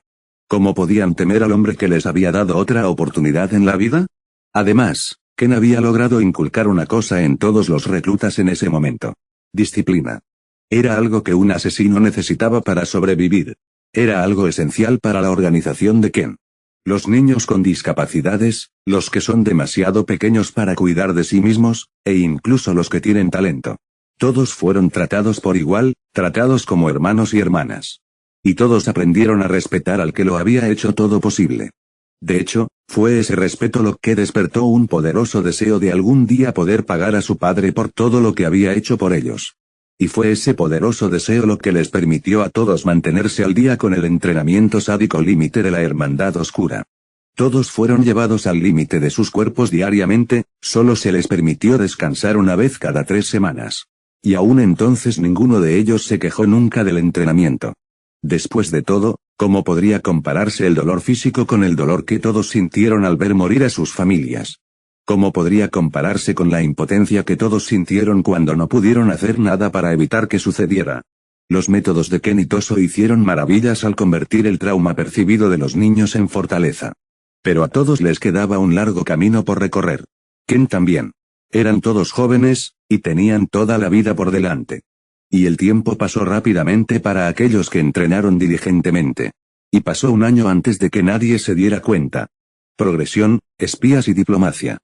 Speaker 1: ¿Cómo podían temer al hombre que les había dado otra oportunidad en la vida? Además, Ken había logrado inculcar una cosa en todos los reclutas en ese momento. Disciplina. Era algo que un asesino necesitaba para sobrevivir. Era algo esencial para la organización de Ken. Los niños con discapacidades, los que son demasiado pequeños para cuidar de sí mismos, e incluso los que tienen talento. Todos fueron tratados por igual, tratados como hermanos y hermanas. Y todos aprendieron a respetar al que lo había hecho todo posible. De hecho, fue ese respeto lo que despertó un poderoso deseo de algún día poder pagar a su padre por todo lo que había hecho por ellos. Y fue ese poderoso deseo lo que les permitió a todos mantenerse al día con el entrenamiento sádico límite de la Hermandad Oscura. Todos fueron llevados al límite de sus cuerpos diariamente, solo se les permitió descansar una vez cada 3 semanas. Y aún entonces ninguno de ellos se quejó nunca del entrenamiento. Después de todo, ¿cómo podría compararse el dolor físico con el dolor que todos sintieron al ver morir a sus familias? ¿Cómo podría compararse con la impotencia que todos sintieron cuando no pudieron hacer nada para evitar que sucediera? Los métodos de Ken y Toso hicieron maravillas al convertir el trauma percibido de los niños en fortaleza. Pero a todos les quedaba un largo camino por recorrer. Ken también. Eran todos jóvenes, y tenían toda la vida por delante. Y el tiempo pasó rápidamente para aquellos que entrenaron diligentemente. Y pasó un año antes de que nadie se diera cuenta. Progresión, espías y diplomacia.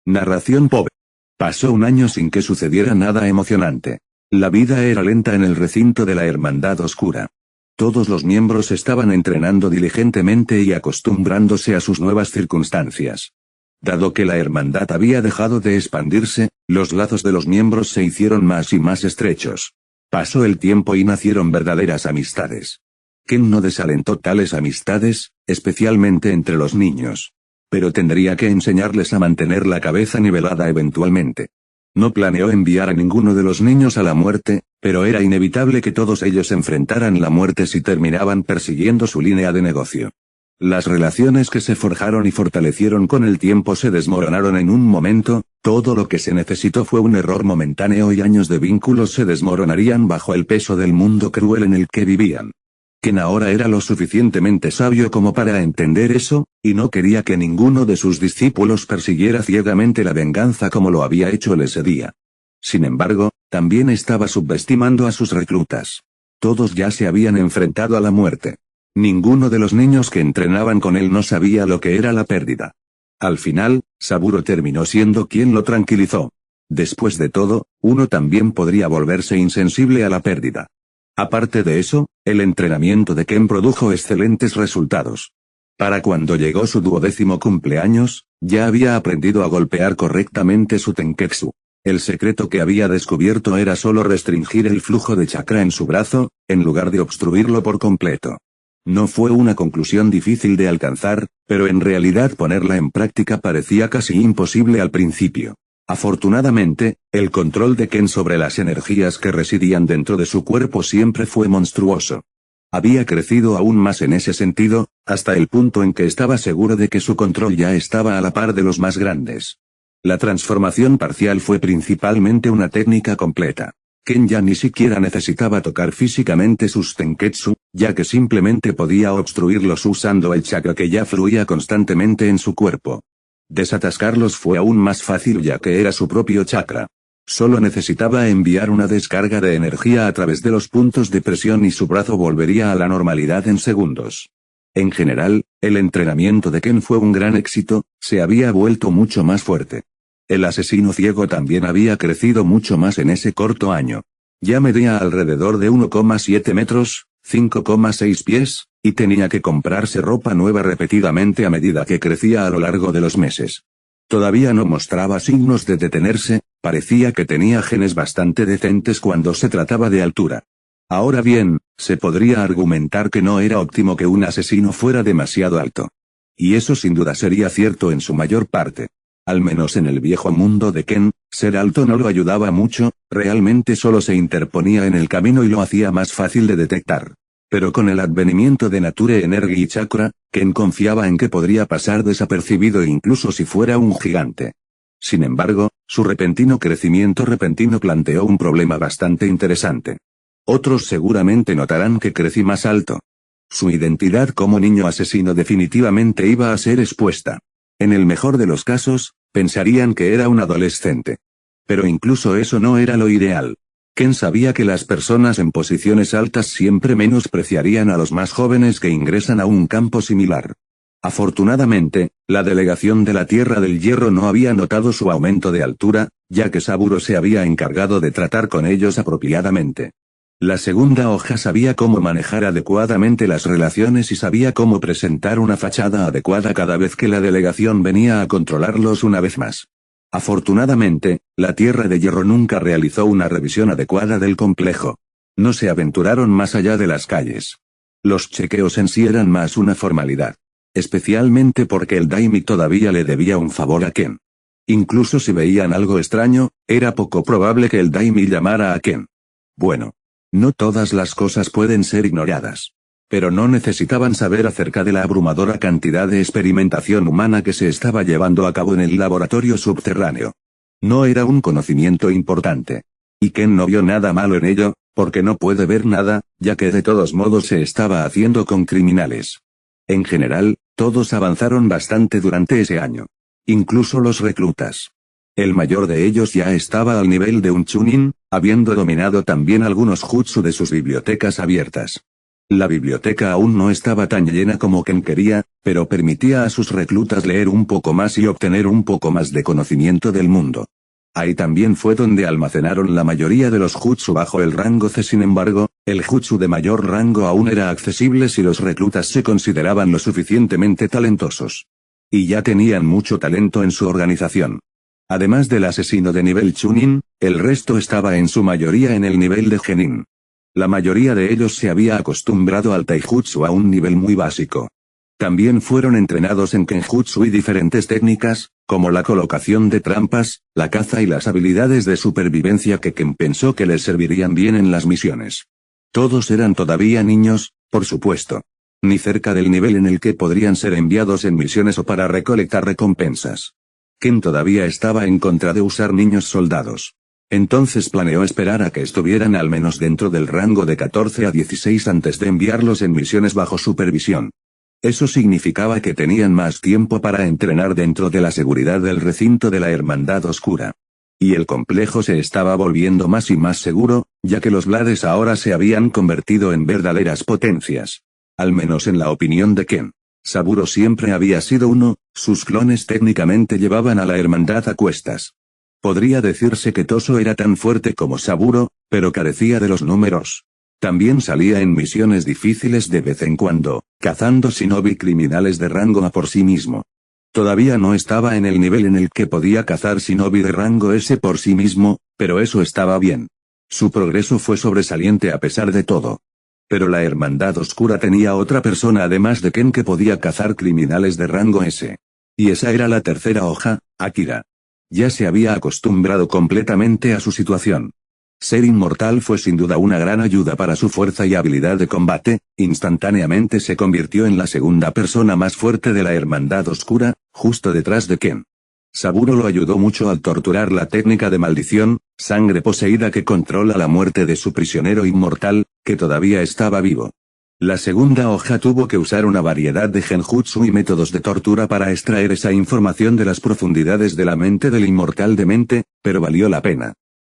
Speaker 1: Narración pobre. Pasó un año sin que sucediera nada emocionante. La vida era lenta en el recinto de la Hermandad Oscura. Todos los miembros estaban entrenando diligentemente y acostumbrándose a sus nuevas circunstancias. Dado que la hermandad había dejado de expandirse, los lazos de los miembros se hicieron más y más estrechos. Pasó el tiempo y nacieron verdaderas amistades. Ken no desalentó tales amistades, especialmente entre los niños. Pero tendría que enseñarles a mantener la cabeza nivelada eventualmente. No planeó enviar a ninguno de los niños a la muerte, pero era inevitable que todos ellos enfrentaran la muerte si terminaban persiguiendo su línea de negocio. Las relaciones que se forjaron y fortalecieron con el tiempo se desmoronaron en un momento, todo lo que se necesitó fue un error momentáneo y años de vínculos se desmoronarían bajo el peso del mundo cruel en el que vivían. Ken ahora era lo suficientemente sabio como para entender eso, y no quería que ninguno de sus discípulos persiguiera ciegamente la venganza como lo había hecho él ese día. Sin embargo, también estaba subestimando a sus reclutas. Todos ya se habían enfrentado a la muerte. Ninguno de los niños que entrenaban con él no sabía lo que era la pérdida. Al final, Saburo terminó siendo quien lo tranquilizó. Después de todo, uno también podría volverse insensible a la pérdida. Aparte de eso, el entrenamiento de Ken produjo excelentes resultados. Para cuando llegó su 12º cumpleaños, ya había aprendido a golpear correctamente su Tenketsu. El secreto que había descubierto era solo restringir el flujo de chakra en su brazo, en lugar de obstruirlo por completo. No fue una conclusión difícil de alcanzar, pero en realidad ponerla en práctica parecía casi imposible al principio. Afortunadamente, el control de Ken sobre las energías que residían dentro de su cuerpo siempre fue monstruoso. Había crecido aún más en ese sentido, hasta el punto en que estaba seguro de que su control ya estaba a la par de los más grandes. La transformación parcial fue principalmente una técnica completa. Ken ya ni siquiera necesitaba tocar físicamente sus Tenketsu, ya que simplemente podía obstruirlos usando el chakra que ya fluía constantemente en su cuerpo. Desatascarlos fue aún más fácil ya que era su propio chakra. Solo necesitaba enviar una descarga de energía a través de los puntos de presión y su brazo volvería a la normalidad en segundos. En general, el entrenamiento de Ken fue un gran éxito, se había vuelto mucho más fuerte. El asesino ciego también había crecido mucho más en ese corto año. Ya medía alrededor de 1,7 metros, 5,6 pies, y tenía que comprarse ropa nueva repetidamente a medida que crecía a lo largo de los meses. Todavía no mostraba signos de detenerse, parecía que tenía genes bastante decentes cuando se trataba de altura. Ahora bien, se podría argumentar que no era óptimo que un asesino fuera demasiado alto. Y eso sin duda sería cierto en su mayor parte. Al menos en el viejo mundo de Ken, ser alto no lo ayudaba mucho, realmente solo se interponía en el camino y lo hacía más fácil de detectar. Pero con el advenimiento de Nature Energy y Chakra, Ken confiaba en que podría pasar desapercibido incluso si fuera un gigante. Sin embargo, su crecimiento repentino planteó un problema bastante interesante. Otros seguramente notarán que crecí más alto. Su identidad como niño asesino definitivamente iba a ser expuesta. En el mejor de los casos, pensarían que era un adolescente. Pero incluso eso no era lo ideal. Ken sabía que las personas en posiciones altas siempre menospreciarían a los más jóvenes que ingresan a un campo similar. Afortunadamente, la delegación de la Tierra del Hierro no había notado su aumento de altura, ya que Saburo se había encargado de tratar con ellos apropiadamente. La segunda hoja sabía cómo manejar adecuadamente las relaciones y sabía cómo presentar una fachada adecuada cada vez que la delegación venía a controlarlos una vez más. Afortunadamente, la Tierra de Hierro nunca realizó una revisión adecuada del complejo. No se aventuraron más allá de las calles. Los chequeos en sí eran más una formalidad. Especialmente porque el Daimyo todavía le debía un favor a Ken. Incluso si veían algo extraño, era poco probable que el Daimyo llamara a Ken. Bueno. No todas las cosas pueden ser ignoradas. Pero no necesitaban saber acerca de la abrumadora cantidad de experimentación humana que se estaba llevando a cabo en el laboratorio subterráneo. No era un conocimiento importante. Y Ken no vio nada malo en ello, porque no puede ver nada, ya que de todos modos se estaba haciendo con criminales. En general, todos avanzaron bastante durante ese año. Incluso los reclutas. El mayor de ellos ya estaba al nivel de un chunin, habiendo dominado también algunos jutsu de sus bibliotecas abiertas. La biblioteca aún no estaba tan llena como Ken quería, pero permitía a sus reclutas leer un poco más y obtener un poco más de conocimiento del mundo. Ahí también fue donde almacenaron la mayoría de los jutsu bajo el rango C. Sin embargo, el jutsu de mayor rango aún era accesible si los reclutas se consideraban lo suficientemente talentosos. Y ya tenían mucho talento en su organización. Además del asesino de nivel Chunin, el resto estaba en su mayoría en el nivel de Genin. La mayoría de ellos se había acostumbrado al taijutsu a un nivel muy básico. También fueron entrenados en kenjutsu y diferentes técnicas, como la colocación de trampas, la caza y las habilidades de supervivencia que Ken pensó que les servirían bien en las misiones. Todos eran todavía niños, por supuesto. Ni cerca del nivel en el que podrían ser enviados en misiones o para recolectar recompensas. Ken todavía estaba en contra de usar niños soldados. Entonces planeó esperar a que estuvieran al menos dentro del rango de 14 a 16 antes de enviarlos en misiones bajo supervisión. Eso significaba que tenían más tiempo para entrenar dentro de la seguridad del recinto de la Hermandad Oscura. Y el complejo se estaba volviendo más y más seguro, ya que los Blades ahora se habían convertido en verdaderas potencias. Al menos en la opinión de Ken. Saburo siempre había sido uno, sus clones técnicamente llevaban a la hermandad a cuestas. Podría decirse que Toso era tan fuerte como Saburo, pero carecía de los números. También salía en misiones difíciles de vez en cuando, cazando shinobi criminales de rango A por sí mismo. Todavía no estaba en el nivel en el que podía cazar shinobi de rango S por sí mismo, pero eso estaba bien. Su progreso fue sobresaliente a pesar de todo. Pero la Hermandad Oscura tenía otra persona además de Ken que podía cazar criminales de rango S. Y esa era la tercera hoja, Akira. Ya se había acostumbrado completamente a su situación. Ser inmortal fue sin duda una gran ayuda para su fuerza y habilidad de combate, instantáneamente se convirtió en la segunda persona más fuerte de la Hermandad Oscura, justo detrás de Ken. Saburo lo ayudó mucho al torturar la técnica de maldición, sangre poseída que controla la muerte de su prisionero inmortal, que todavía estaba vivo. La segunda hoja tuvo que usar una variedad de genjutsu y métodos de tortura para extraer esa información de las profundidades de la mente del inmortal demente, pero valió la pena.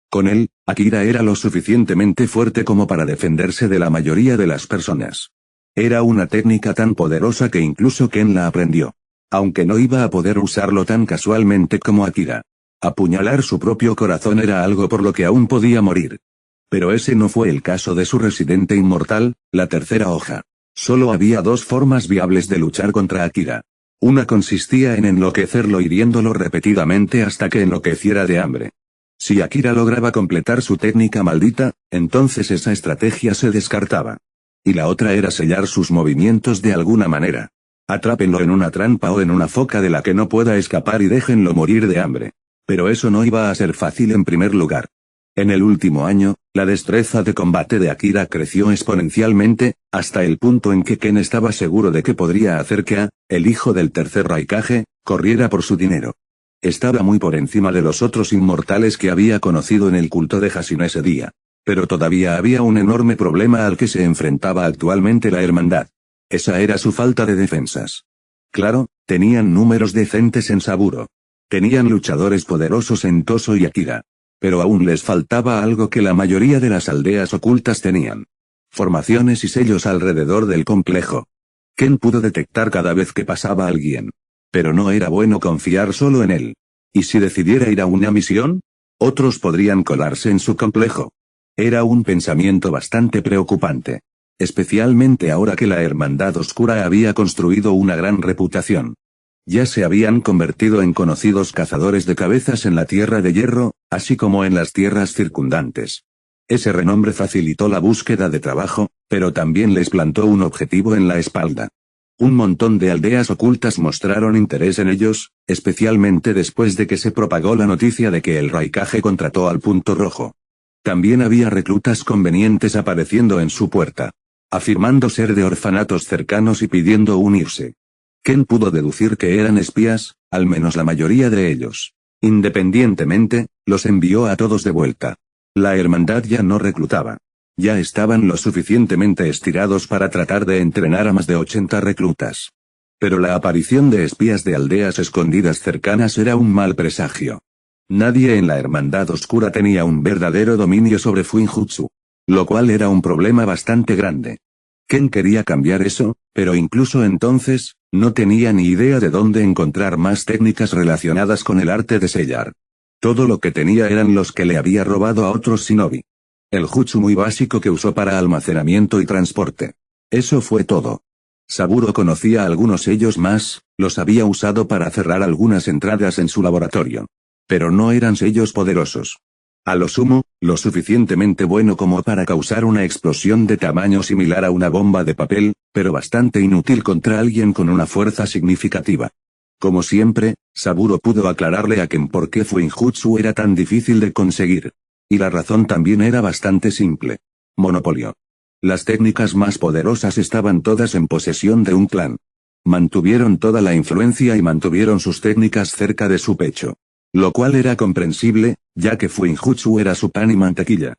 Speaker 1: Con él, Akira era lo suficientemente fuerte como para defenderse de la mayoría de las personas. Era una técnica tan poderosa que incluso Ken la aprendió. Aunque no iba a poder usarlo tan casualmente como Akira. Apuñalar su propio corazón era algo por lo que aún podía morir. Pero ese no fue el caso de su residente inmortal, la tercera hoja. Solo había dos formas viables de luchar contra Akira. Una consistía en enloquecerlo hiriéndolo repetidamente hasta que enloqueciera de hambre. Si Akira lograba completar su técnica maldita, entonces esa estrategia se descartaba. Y la otra era sellar sus movimientos de alguna manera. Atrápenlo en una trampa o en una foca de la que no pueda escapar y déjenlo morir de hambre. Pero eso no iba a ser fácil en primer lugar. En el último año, la destreza de combate de Akira creció exponencialmente, hasta el punto en que Ken estaba seguro de que podría hacer que el hijo del tercer Raikage, corriera por su dinero. Estaba muy por encima de los otros inmortales que había conocido en el culto de Hashino ese día. Pero todavía había un enorme problema al que se enfrentaba actualmente la hermandad. Esa era su falta de defensas. Claro, tenían números decentes en Saburo. Tenían luchadores poderosos en Toso y Akira. Pero aún les faltaba algo que la mayoría de las aldeas ocultas tenían. Formaciones y sellos alrededor del complejo. Ken pudo detectar cada vez que pasaba alguien. Pero no era bueno confiar solo en él. ¿Y si decidiera ir a una misión? Otros podrían colarse en su complejo. Era un pensamiento bastante preocupante. Especialmente ahora que la Hermandad Oscura había construido una gran reputación. Ya se habían convertido en conocidos cazadores de cabezas en la Tierra de Hierro, así como en las tierras circundantes. Ese renombre facilitó la búsqueda de trabajo, pero también les plantó un objetivo en la espalda. Un montón de aldeas ocultas mostraron interés en ellos, especialmente después de que se propagó la noticia de que el Raikage contrató al Punto Rojo. También había reclutas convenientes apareciendo en su puerta, afirmando ser de orfanatos cercanos y pidiendo unirse. Ken pudo deducir que eran espías, al menos la mayoría de ellos. Independientemente, los envió a todos de vuelta. La hermandad ya no reclutaba. Ya estaban lo suficientemente estirados para tratar de entrenar a más de 80 reclutas. Pero la aparición de espías de aldeas escondidas cercanas era un mal presagio. Nadie en la Hermandad Oscura tenía un verdadero dominio sobre Fuinjutsu. Lo cual era un problema bastante grande. Ken quería cambiar eso, pero incluso entonces, no tenía ni idea de dónde encontrar más técnicas relacionadas con el arte de sellar. Todo lo que tenía eran los que le había robado a otros shinobi. El jutsu muy básico que usó para almacenamiento y transporte. Eso fue todo. Saburo conocía algunos sellos más, los había usado para cerrar algunas entradas en su laboratorio. Pero no eran sellos poderosos. A lo sumo, lo suficientemente bueno como para causar una explosión de tamaño similar a una bomba de papel, pero bastante inútil contra alguien con una fuerza significativa. Como siempre, Saburo pudo aclararle a Ken por qué Fuinjutsu era tan difícil de conseguir. Y la razón también era bastante simple. Monopolio. Las técnicas más poderosas estaban todas en posesión de un clan. Mantuvieron toda la influencia y mantuvieron sus técnicas cerca de su pecho. Lo cual era comprensible, ya que Fuinjutsu era su pan y mantequilla.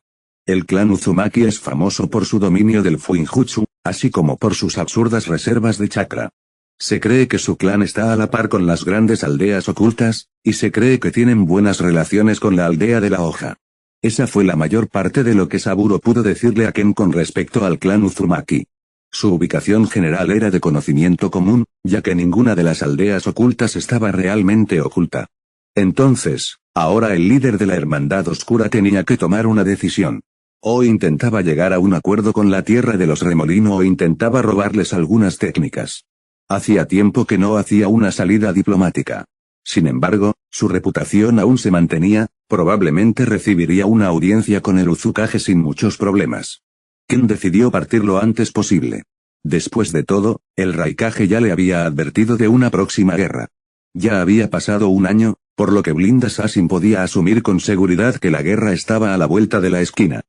Speaker 1: El clan Uzumaki es famoso por su dominio del Fuinjutsu, así como por sus absurdas reservas de chakra. Se cree que su clan está a la par con las grandes aldeas ocultas, y se cree que tienen buenas relaciones con la aldea de la hoja. Esa fue la mayor parte de lo que Saburo pudo decirle a Ken con respecto al clan Uzumaki. Su ubicación general era de conocimiento común, ya que ninguna de las aldeas ocultas estaba realmente oculta. Entonces, ahora el líder de la Hermandad Oscura tenía que tomar una decisión. O intentaba llegar a un acuerdo con la Tierra de los Remolino o intentaba robarles algunas técnicas. Hacía tiempo que no hacía una salida diplomática. Sin embargo, su reputación aún se mantenía, probablemente recibiría una audiencia con el Uzukage sin muchos problemas. Ken decidió partir lo antes posible. Después de todo, el Raikage ya le había advertido de una próxima guerra. Ya había pasado un año, por lo que Blind Assassin podía asumir con seguridad que la guerra estaba a la vuelta de la esquina.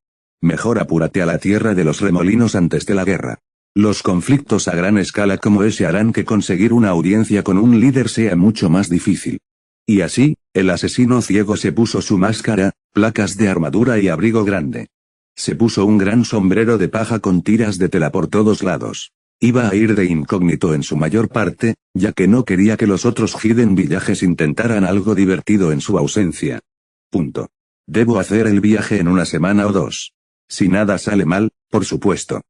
Speaker 1: Mejor apúrate a la Tierra de los Remolinos antes de la guerra. Los conflictos a gran escala como ese harán que conseguir una audiencia con un líder sea mucho más difícil. Y así, el asesino ciego se puso su máscara, placas de armadura y abrigo grande. Se puso un gran sombrero de paja con tiras de tela por todos lados. Iba a ir de incógnito en su mayor parte, ya que no quería que los otros Hidden Villages intentaran algo divertido en su ausencia. Punto. Debo hacer el viaje en una semana o dos. Si nada sale mal, por supuesto.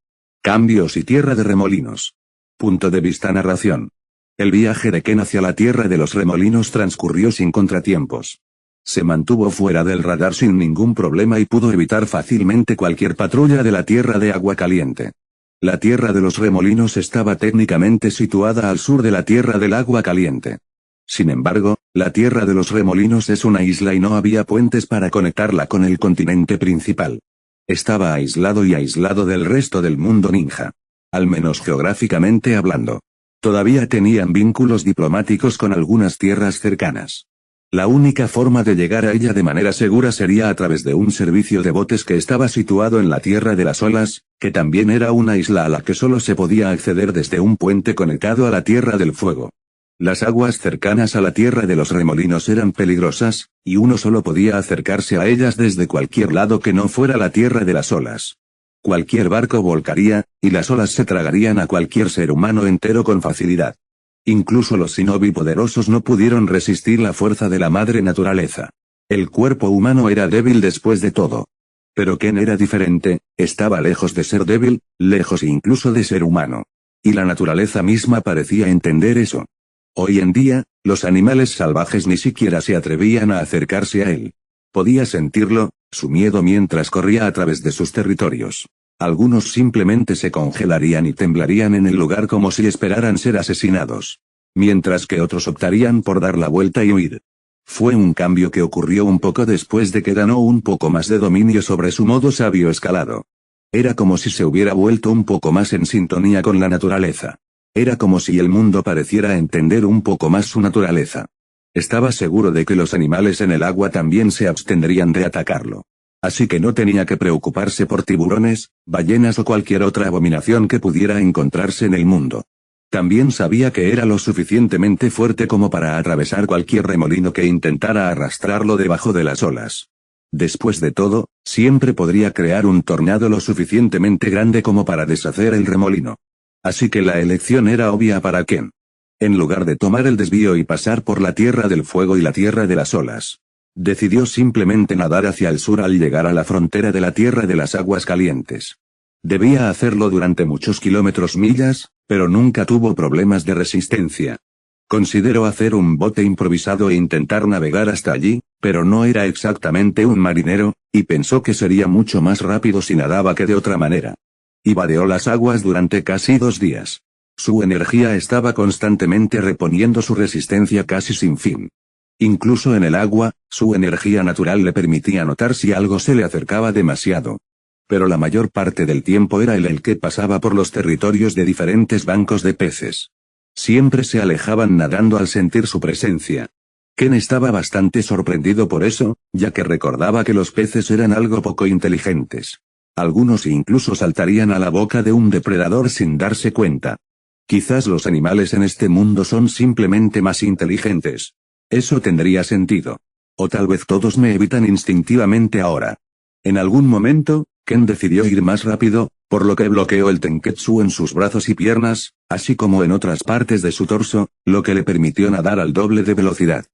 Speaker 1: Cambios y Tierra de Remolinos. Punto de vista narración. El viaje de Ken hacia la Tierra de los Remolinos transcurrió sin contratiempos. Se mantuvo fuera del radar sin ningún problema y pudo evitar fácilmente cualquier patrulla de la Tierra de Agua Caliente. La Tierra de los Remolinos estaba técnicamente situada al sur de la Tierra del Agua Caliente. Sin embargo, la Tierra de los Remolinos es una isla y no había puentes para conectarla con el continente principal. Estaba aislado y aislado del resto del mundo ninja. Al menos geográficamente hablando. Todavía tenían vínculos diplomáticos con algunas tierras cercanas. La única forma de llegar a ella de manera segura sería a través de un servicio de botes que estaba situado en la Tierra de las Olas, que también era una isla a la que solo se podía acceder desde un puente conectado a la Tierra del Fuego. Las aguas cercanas a la Tierra de los Remolinos eran peligrosas, y uno solo podía acercarse a ellas desde cualquier lado que no fuera la Tierra de las Olas. Cualquier barco volcaría, y las olas se tragarían a cualquier ser humano entero con facilidad. Incluso los shinobi poderosos no pudieron resistir la fuerza de la madre naturaleza. El cuerpo humano era débil después de todo. Pero Ken era diferente, estaba lejos de ser débil, lejos incluso de ser humano. Y la naturaleza misma parecía entender eso. Hoy en día, los animales salvajes ni siquiera se atrevían a acercarse a él. Podía sentirlo, su miedo mientras corría a través de sus territorios. Algunos simplemente se congelarían y temblarían en el lugar como si esperaran ser asesinados. Mientras que otros optarían por dar la vuelta y huir. Fue un cambio que ocurrió un poco después de que ganó un poco más de dominio sobre su modo sabio escalado. Era como si se hubiera vuelto un poco más en sintonía con la naturaleza. Era como si el mundo pareciera entender un poco más su naturaleza. Estaba seguro de que los animales en el agua también se abstendrían de atacarlo. Así que no tenía que preocuparse por tiburones, ballenas o cualquier otra abominación que pudiera encontrarse en el mundo. También sabía que era lo suficientemente fuerte como para atravesar cualquier remolino que intentara arrastrarlo debajo de las olas. Después de todo, siempre podría crear un tornado lo suficientemente grande como para deshacer el remolino. Así que la elección era obvia para Ken. En lugar de tomar el desvío y pasar por la Tierra del Fuego y la Tierra de las Olas, decidió simplemente nadar hacia el sur al llegar a la frontera de la Tierra de las Aguas Calientes. Debía hacerlo durante muchos millas, pero nunca tuvo problemas de resistencia. Consideró hacer un bote improvisado e intentar navegar hasta allí, pero no era exactamente un marinero, y pensó que sería mucho más rápido si nadaba que de otra manera. Y vadeó las aguas durante casi 2 días. Su energía estaba constantemente reponiendo su resistencia casi sin fin. Incluso en el agua, su energía natural le permitía notar si algo se le acercaba demasiado. Pero la mayor parte del tiempo era él el que pasaba por los territorios de diferentes bancos de peces. Siempre se alejaban nadando al sentir su presencia. Ken estaba bastante sorprendido por eso, ya que recordaba que los peces eran algo poco inteligentes. Algunos incluso saltarían a la boca de un depredador sin darse cuenta. Quizás los animales en este mundo son simplemente más inteligentes. Eso tendría sentido. O tal vez todos me evitan instintivamente ahora. En algún momento, Ken decidió ir más rápido, por lo que bloqueó el Tenketsu en sus brazos y piernas, así como en otras partes de su torso, lo que le permitió nadar al doble de velocidad.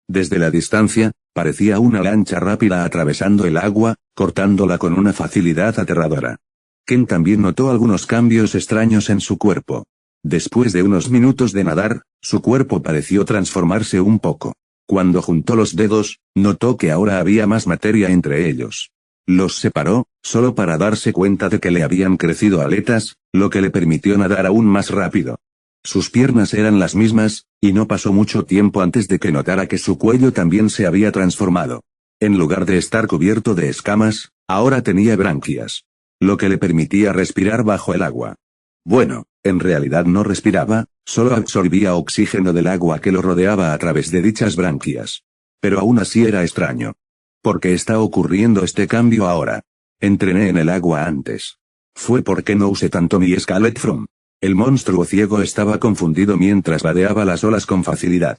Speaker 1: Desde la distancia, parecía una lancha rápida atravesando el agua, cortándola con una facilidad aterradora. Ken también notó algunos cambios extraños en su cuerpo. Después de unos minutos de nadar, su cuerpo pareció transformarse un poco. Cuando juntó los dedos, notó que ahora había más materia entre ellos. Los separó, solo para darse cuenta de que le habían crecido aletas, lo que le permitió nadar aún más rápido. Sus piernas eran las mismas, y no pasó mucho tiempo antes de que notara que su cuello también se había transformado. En lugar de estar cubierto de escamas, ahora tenía branquias. Lo que le permitía respirar bajo el agua. Bueno, en realidad no respiraba, solo absorbía oxígeno del agua que lo rodeaba a través de dichas branquias. Pero aún así era extraño. ¿Por qué está ocurriendo este cambio ahora? Entrené en el agua antes. Fue porque no usé tanto mi Scarlet From. El monstruo ciego estaba confundido mientras vadeaba las olas con facilidad.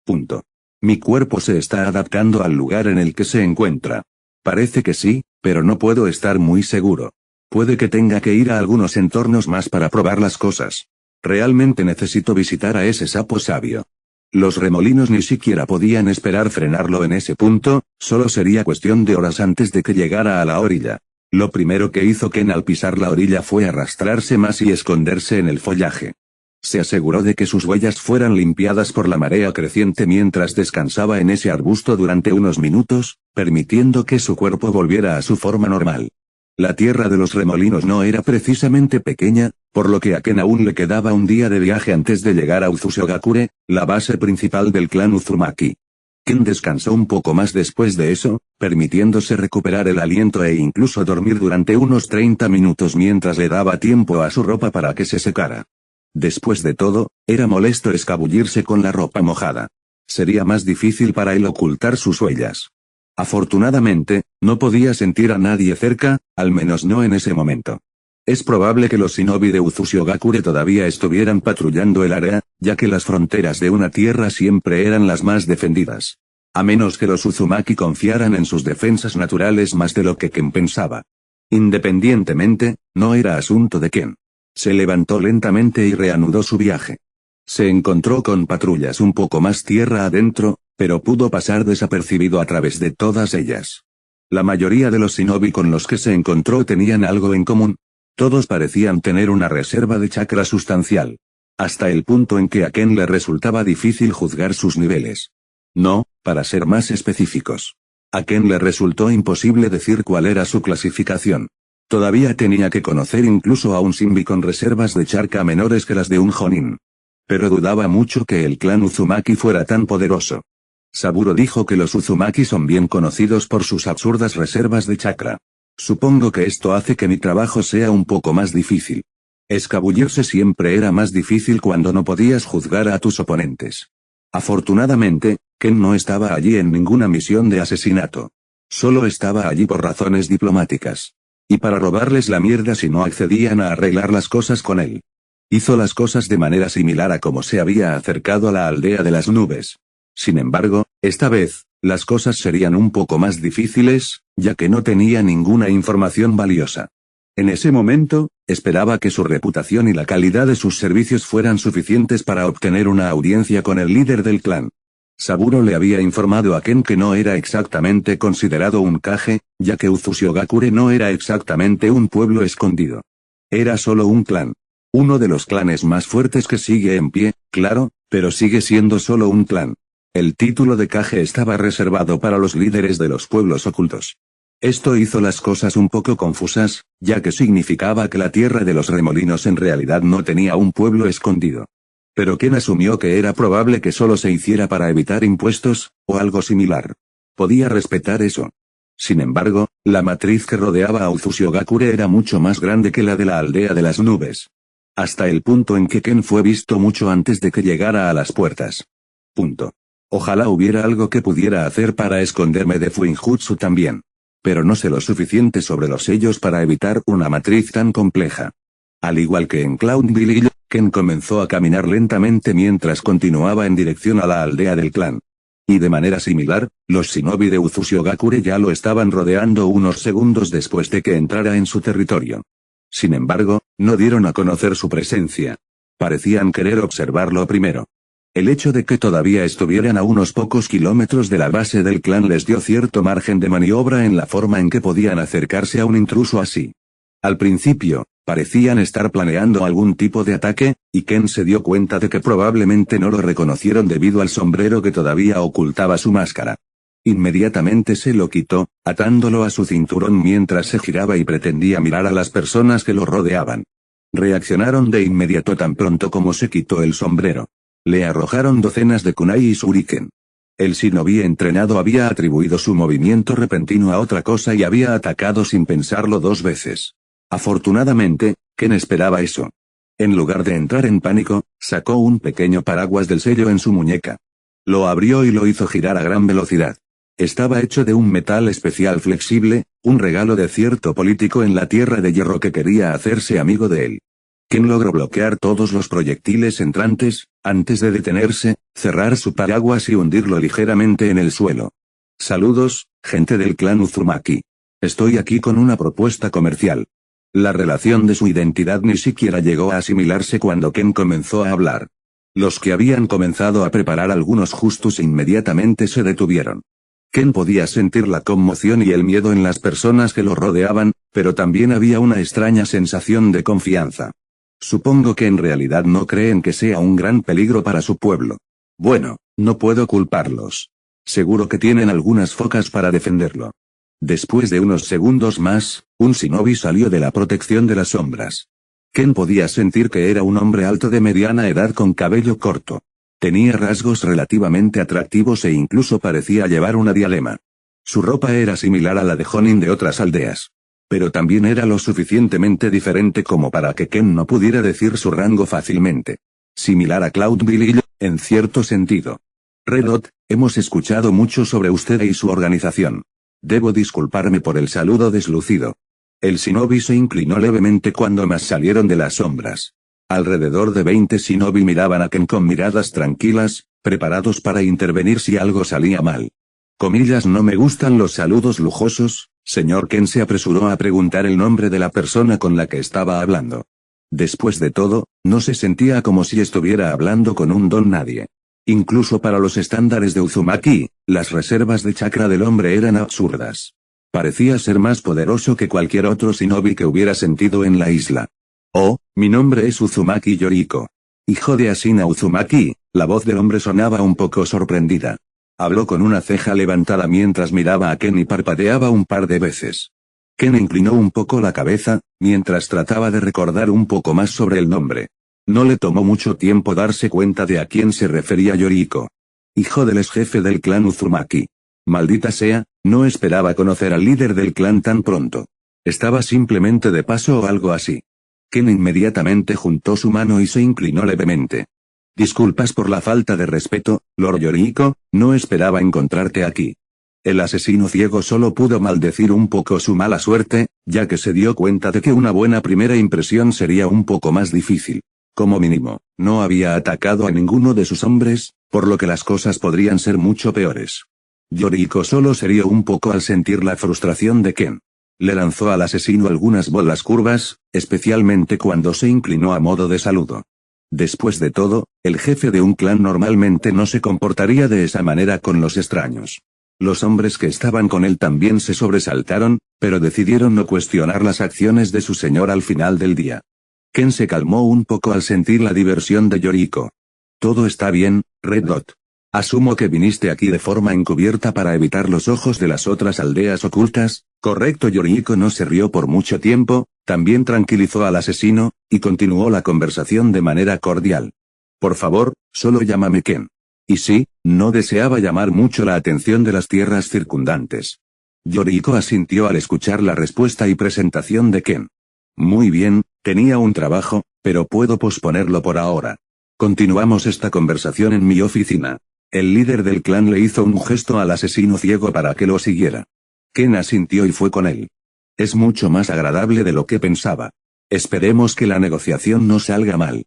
Speaker 1: Punto. Mi cuerpo se está adaptando al lugar en el que se encuentra. Parece que sí, pero no puedo estar muy seguro. Puede que tenga que ir a algunos entornos más para probar las cosas. Realmente necesito visitar a ese sapo sabio. Los remolinos ni siquiera podían esperar frenarlo en ese punto, solo sería cuestión de horas antes de que llegara a la orilla. Lo primero que hizo Ken al pisar la orilla fue arrastrarse más y esconderse en el follaje. Se aseguró de que sus huellas fueran limpiadas por la marea creciente mientras descansaba en ese arbusto durante unos minutos, permitiendo que su cuerpo volviera a su forma normal. La tierra de los remolinos no era precisamente pequeña, por lo que a Ken aún le quedaba un día de viaje antes de llegar a Uzushigakure, la base principal del clan Uzumaki. Ken descansó un poco más después de eso, permitiéndose recuperar el aliento e incluso dormir durante unos 30 minutos mientras le daba tiempo a su ropa para que se secara. Después de todo, era molesto escabullirse con la ropa mojada. Sería más difícil para él ocultar sus huellas. Afortunadamente, no podía sentir a nadie cerca, al menos no en ese momento. Es probable que los shinobi de Uzushigakure todavía estuvieran patrullando el área, ya que las fronteras de una tierra siempre eran las más defendidas. A menos que los Uzumaki confiaran en sus defensas naturales más de lo que Ken pensaba. Independientemente, no era asunto de Ken. Se levantó lentamente y reanudó su viaje. Se encontró con patrullas un poco más tierra adentro, pero pudo pasar desapercibido a través de todas ellas. La mayoría de los shinobi con los que se encontró tenían algo en común. Todos parecían tener una reserva de chakra sustancial. Hasta el punto en que a Ken le resultaba difícil juzgar sus niveles. No, para ser más específicos. A Ken le resultó imposible decir cuál era su clasificación. Todavía tenía que conocer incluso a un shinobi con reservas de chakra menores que las de un jonin. Pero dudaba mucho que el clan Uzumaki fuera tan poderoso. Saburo dijo que los Uzumaki son bien conocidos por sus absurdas reservas de chakra. Supongo que esto hace que mi trabajo sea un poco más difícil. Escabullirse siempre era más difícil cuando no podías juzgar a tus oponentes. Afortunadamente, Ken no estaba allí en ninguna misión de asesinato. Solo estaba allí por razones diplomáticas. Y para robarles la mierda si no accedían a arreglar las cosas con él. Hizo las cosas de manera similar a como se había acercado a la aldea de las nubes. Sin embargo, esta vez, las cosas serían un poco más difíciles, ya que no tenía ninguna información valiosa. En ese momento, esperaba que su reputación y la calidad de sus servicios fueran suficientes para obtener una audiencia con el líder del clan. Saburo le había informado a Ken que no era exactamente considerado un kage, ya que Uzushigakure no era exactamente un pueblo escondido. Era solo un clan. Uno de los clanes más fuertes que sigue en pie, claro, pero sigue siendo solo un clan. El título de kage estaba reservado para los líderes de los pueblos ocultos. Esto hizo las cosas un poco confusas, ya que significaba que la tierra de los remolinos en realidad no tenía un pueblo escondido. Pero Ken asumió que era probable que solo se hiciera para evitar impuestos, o algo similar. Podía respetar eso. Sin embargo, la matriz que rodeaba a Uzushigakure era mucho más grande que la de la aldea de las nubes. Hasta el punto en que Ken fue visto mucho antes de que llegara a las puertas. Punto. Ojalá hubiera algo que pudiera hacer para esconderme de Fuinjutsu también. Pero no sé lo suficiente sobre los sellos para evitar una matriz tan compleja. Al igual que en Cloud Village, Ken comenzó a caminar lentamente mientras continuaba en dirección a la aldea del clan. Y de manera similar, los shinobi de Uzushigakure ya lo estaban rodeando unos segundos después de que entrara en su territorio. Sin embargo, no dieron a conocer su presencia. Parecían querer observarlo primero. El hecho de que todavía estuvieran a unos pocos kilómetros de la base del clan les dio cierto margen de maniobra en la forma en que podían acercarse a un intruso así. Al principio, parecían estar planeando algún tipo de ataque, y Ken se dio cuenta de que probablemente no lo reconocieron debido al sombrero que todavía ocultaba su máscara. Inmediatamente se lo quitó, atándolo a su cinturón mientras se giraba y pretendía mirar a las personas que lo rodeaban. Reaccionaron de inmediato tan pronto como se quitó el sombrero. Le arrojaron docenas de kunai y shuriken. El shinobi entrenado había atribuido su movimiento repentino a otra cosa y había atacado sin pensarlo dos veces. Afortunadamente, Ken esperaba eso. En lugar de entrar en pánico, sacó un pequeño paraguas del sello en su muñeca. Lo abrió y lo hizo girar a gran velocidad. Estaba hecho de un metal especial flexible, un regalo de cierto político en la Tierra de Hierro que quería hacerse amigo de él. Ken logró bloquear todos los proyectiles entrantes, antes de detenerse, cerrar su paraguas y hundirlo ligeramente en el suelo. Saludos, gente del clan Uzumaki. Estoy aquí con una propuesta comercial. La relación de su identidad ni siquiera llegó a asimilarse cuando Ken comenzó a hablar. Los que habían comenzado a preparar algunos justos inmediatamente se detuvieron. Ken podía sentir la conmoción y el miedo en las personas que lo rodeaban, pero también había una extraña sensación de confianza. Supongo que en realidad no creen que sea un gran peligro para su pueblo. Bueno, no puedo culparlos. Seguro que tienen algunas focas para defenderlo. Después de unos segundos más, un shinobi salió de la protección de las sombras. Ken podía sentir que era un hombre alto de mediana edad con cabello corto. Tenía rasgos relativamente atractivos e incluso parecía llevar una diadema. Su ropa era similar a la de Jonin de otras aldeas. Pero también era lo suficientemente diferente como para que Ken no pudiera decir su rango fácilmente. Similar a Cloud Billy, en cierto sentido. Redot, hemos escuchado mucho sobre usted y su organización. Debo disculparme por el saludo deslucido. El shinobi se inclinó levemente cuando más salieron de las sombras. Alrededor de 20 shinobi miraban a Ken con miradas tranquilas, preparados para intervenir si algo salía mal. Comillas, no me gustan los saludos lujosos, señor Ken se apresuró a preguntar el nombre de la persona con la que estaba hablando. Después de todo, no se sentía como si estuviera hablando con un don nadie. Incluso para los estándares de Uzumaki, las reservas de chakra del hombre eran absurdas. Parecía ser más poderoso que cualquier otro shinobi que hubiera sentido en la isla. Oh, mi nombre es Uzumaki Yoriko. Hijo de Asina Uzumaki, la voz del hombre sonaba un poco sorprendida. Habló con una ceja levantada mientras miraba a Ken y parpadeaba un par de veces. Ken inclinó un poco la cabeza, mientras trataba de recordar un poco más sobre el nombre. No le tomó mucho tiempo darse cuenta de a quién se refería Yoriko. Hijo del ex jefe del clan Uzumaki. Maldita sea, no esperaba conocer al líder del clan tan pronto. Estaba simplemente de paso o algo así. Ken inmediatamente juntó su mano y se inclinó levemente. Disculpas por la falta de respeto, Lord Yoriko, no esperaba encontrarte aquí. El asesino ciego solo pudo maldecir un poco su mala suerte, ya que se dio cuenta de que una buena primera impresión sería un poco más difícil. Como mínimo, no había atacado a ninguno de sus hombres, por lo que las cosas podrían ser mucho peores. Yoriko solo se rió un poco al sentir la frustración de Ken. Le lanzó al asesino algunas bolas curvas, especialmente cuando se inclinó a modo de saludo. Después de todo, el jefe de un clan normalmente no se comportaría de esa manera con los extraños. Los hombres que estaban con él también se sobresaltaron, pero decidieron no cuestionar las acciones de su señor al final del día. Ken se calmó un poco al sentir la diversión de Yoriko. Todo está bien, Red Dot. Asumo que viniste aquí de forma encubierta para evitar los ojos de las otras aldeas ocultas, ¿correcto? Yoriko no se rió por mucho tiempo, también tranquilizó al asesino, y continuó la conversación de manera cordial. Por favor, solo llámame Ken. Y sí, no deseaba llamar mucho la atención de las tierras circundantes. Yoriko asintió al escuchar la respuesta y presentación de Ken. Muy bien, tenía un trabajo, pero puedo posponerlo por ahora. Continuamos esta conversación en mi oficina. El líder del clan le hizo un gesto al asesino ciego para que lo siguiera. Ken asintió y fue con él. Es mucho más agradable de lo que pensaba. Esperemos que la negociación no salga mal.